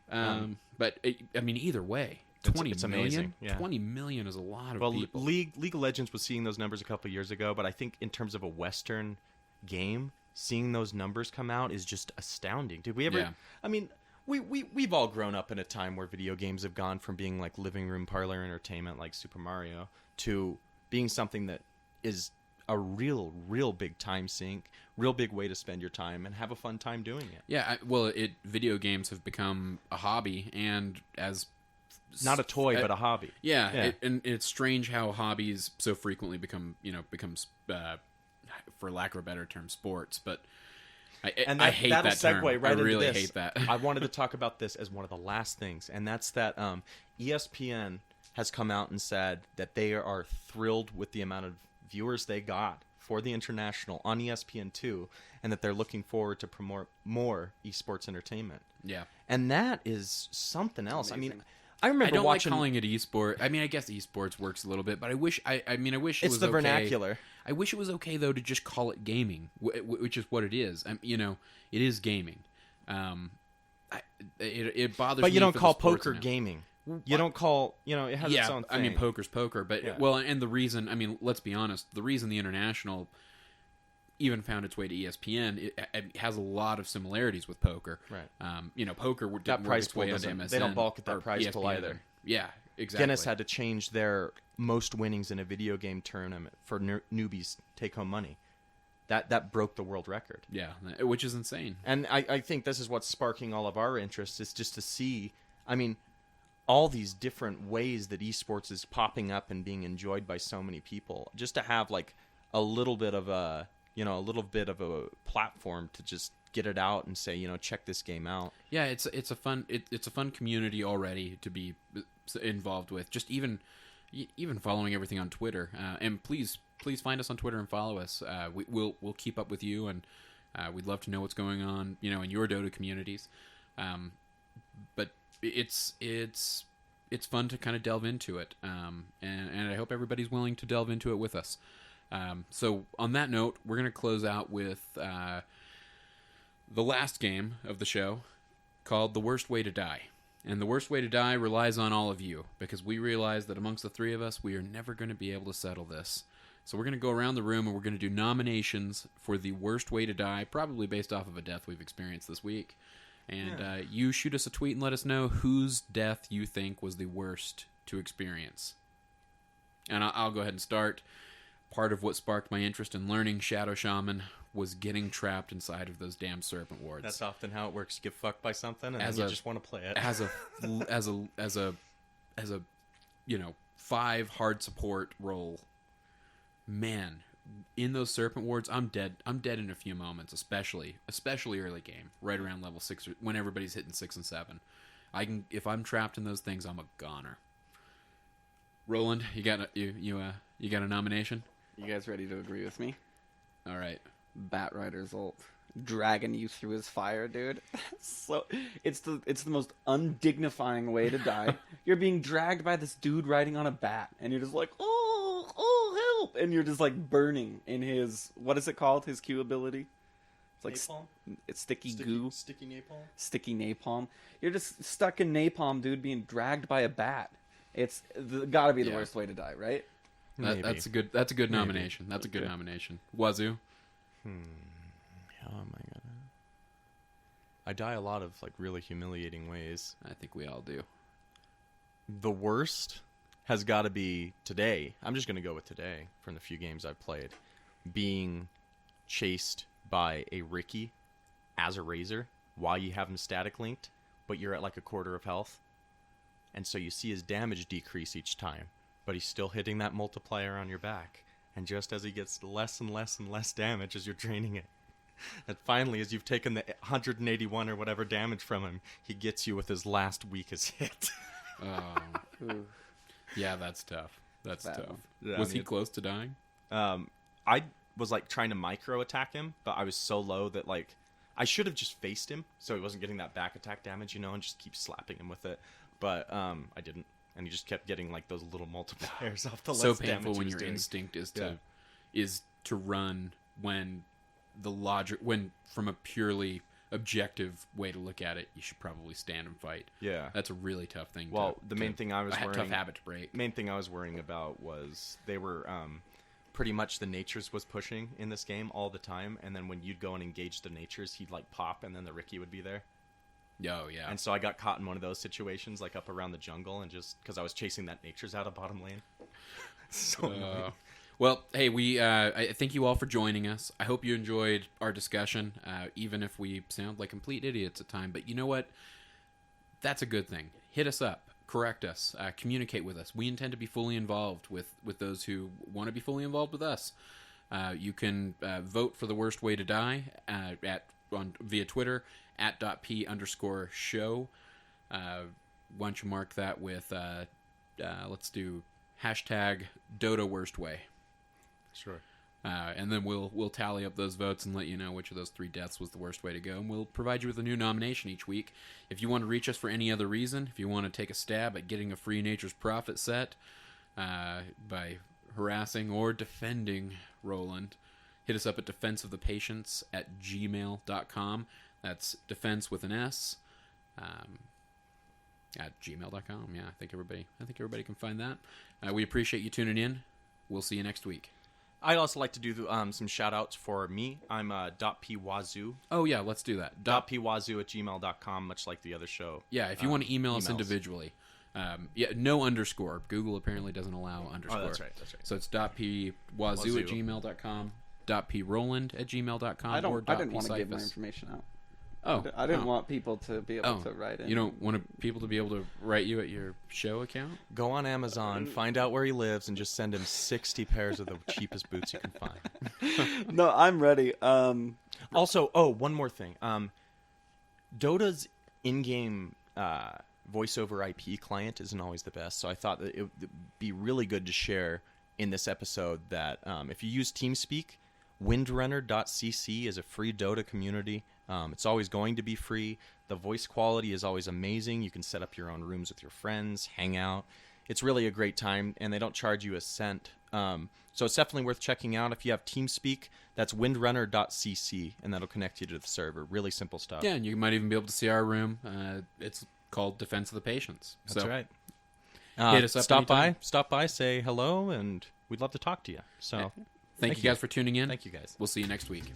But, either way, 20 it's million? amazing, yeah. 20 million is a lot of Well, people. League of Legends was seeing those numbers a couple years ago, but I think in terms of a Western game, seeing those numbers come out is just astounding. Did we ever... Yeah. I mean... We've all grown up in a time where video games have gone from being like living room parlor entertainment like Super Mario to being something that is a real big time sink, real big way to spend your time and have a fun time doing it. Yeah, video games have become a hobby, and as Not a toy, but a hobby. Yeah. And it's strange how hobbies so frequently becomes, for lack of a better term, sports. But I hate that'll that term. segue right I really into this. hate that. I wanted to talk about this as one of the last things, and that's that ESPN has come out and said that they are thrilled with the amount of viewers they got for the international on ESPN2, and that they're looking forward to promote more esports entertainment. Yeah. And that is something else. Amazing. I mean, I remember I don't watching... like calling it esport. I mean, I guess esports works a little bit, but I wish it It's was the okay. vernacular. I wish it was okay though to just call it gaming, which is what it is. It is gaming. It bothers me. But you don't for the call sports poker now. gaming. You don't call... it has its own thing. I mean, poker's poker, but Yeah. and the reason, let's be honest, the reason the international even found its way to ESPN, it has a lot of similarities with poker. Right. Poker That didn't work prize its way pool onto doesn't... MSN. They don't balk at that or prize pool ESPN. either. Yeah, exactly. Guinness had to change their most winnings in a video game tournament for newbies take home money. That broke the world record. Yeah, which is insane. And I think this is what's sparking all of our interest, is just to see, all these different ways that esports is popping up and being enjoyed by so many people. Just to have like a little bit of a platform to just get it out and say, check this game out. Yeah, it's a fun community already to be involved with. Just even following everything on Twitter, and please find us on Twitter and follow us. We'll keep up with you, and we'd love to know what's going on, in your Dota communities. But it's fun to kind of delve into it, and I hope everybody's willing to delve into it with us. So on that note, we're going to close out with the last game of the show, called The Worst Way to Die. And The Worst Way to Die relies on all of you, because we realize that amongst the three of us, we are never going to be able to settle this. So we're going to go around the room and we're going to do nominations for the worst way to die, probably based off of a death we've experienced this week. And you shoot us a tweet and let us know whose death you think was the worst to experience. And I'll go ahead and start. Part of what sparked my interest in learning Shadow Shaman was getting trapped inside of those damn serpent wards. That's often how it works. You get fucked by something, and As then a- you just want to play it. as a 5 hard support roll, man, in those serpent wards, I'm dead in a few moments, especially early game, right around level 6 when everybody's hitting 6 and 7. If I'm trapped in those things, I'm a goner. Roland, you got a nomination? You guys ready to agree with me? All right. Bat Rider's ult, dragging you through his fire, dude. So it's the most undignifying way to die. You're being dragged by this dude riding on a bat, and you're just like, oh help, and you're just like burning in his, what is it called? His Q ability. It's like napalm? It's sticky goo. Sticky napalm. Sticky napalm. You're just stuck in napalm, dude, being dragged by a bat. It's gotta be the worst way to die, right? That's a good nomination. That's a good nomination. Wazoo. How am I gonna? I die a lot of like really humiliating ways. I think we all do. The worst has got to be today. I'm just gonna go with today from the few games I've played. Being chased by a Ricky as a Razor while you have him static linked, but you're at like a quarter of health, and so you see his damage decrease each time, but he's still hitting that multiplier on your back. And just as he gets less and less and less damage as you're draining it, and finally, as you've taken the 181 or whatever damage from him, he gets you with his last weakest hit. Oh, yeah, that's tough. That's Bad tough. one. Yeah, Was he close to dying? I was like trying to micro attack him, but I was so low that like I should have just faced him so he wasn't getting that back attack damage, and just keep slapping him with it. But I didn't. And he just kept getting like those little multipliers off the So less damage painful he when was your doing. instinct is to run when from a purely objective way to look at it, you should probably stand and fight. Yeah, That's a really tough thing. the main thing I was worrying, tough habit to break. Main thing I was worrying about was they were pretty much the natures was pushing in this game all the time, and then when you'd go and engage the natures, he'd like pop, and then the Ricky would be there. Oh yeah. And so I got caught in one of those situations, like up around the jungle, and just because I was chasing that natures out of bottom lane. So annoying. Well, hey, I thank you all for joining us. I hope you enjoyed our discussion, even if we sound like complete idiots at times. But you know what? That's a good thing. Hit us up, correct us, communicate with us. We intend to be fully involved with those who want to be fully involved with us. You can vote for the worst way to die via Twitter at @DotP_show. Why don't you mark that with let's do hashtag Dota worst way. Sure. And then we'll tally up those votes and let you know which of those 3 deaths was the worst way to go. And we'll provide you with a new nomination each week. If you want to reach us for any other reason, if you want to take a stab at getting a free Nature's Prophet set by harassing or defending Roland, hit us up at defenseofthepatients@gmail.com. That's defense with an S at gmail.com. Yeah, I think everybody can find that. We appreciate you tuning in. We'll see you next week. I'd also like to do some shout outs for me. I'm .p Wazoo. Oh yeah, let's do that. .p Wazoo at gmail.com, much like the other show. Yeah, if you want to email us emails. individually. No underscore. Google apparently doesn't allow underscore. Oh, that's right. So it's .p Wazoo at gmail.com, .p Roland at gmail.com, I or didn't want to give my Cyphus. information out. Oh, I didn't want people to be able to write in. You don't want people to be able to write you at your show account? Go on Amazon, find out where he lives, and just send him 60 pairs of the cheapest boots you can find. No, I'm ready. Also, one more thing. Dota's in-game voice over IP client isn't always the best, so I thought that it would be really good to share in this episode that if you use TeamSpeak, windrunner.cc is a free Dota community. It's always going to be free. The voice quality is always amazing. You can set up your own rooms with your friends, hang out. It's really a great time, and they don't charge you a cent. So it's definitely worth checking out. If you have TeamSpeak, that's windrunner.cc, and that'll connect you to the server. Really simple stuff. Yeah, and you might even be able to see our room. It's called Defense of the Patients. That's right. Hit us up Stop by, say hello, and we'd love to talk to you. So Thank you guys for tuning in. Thank you guys. We'll see you next week.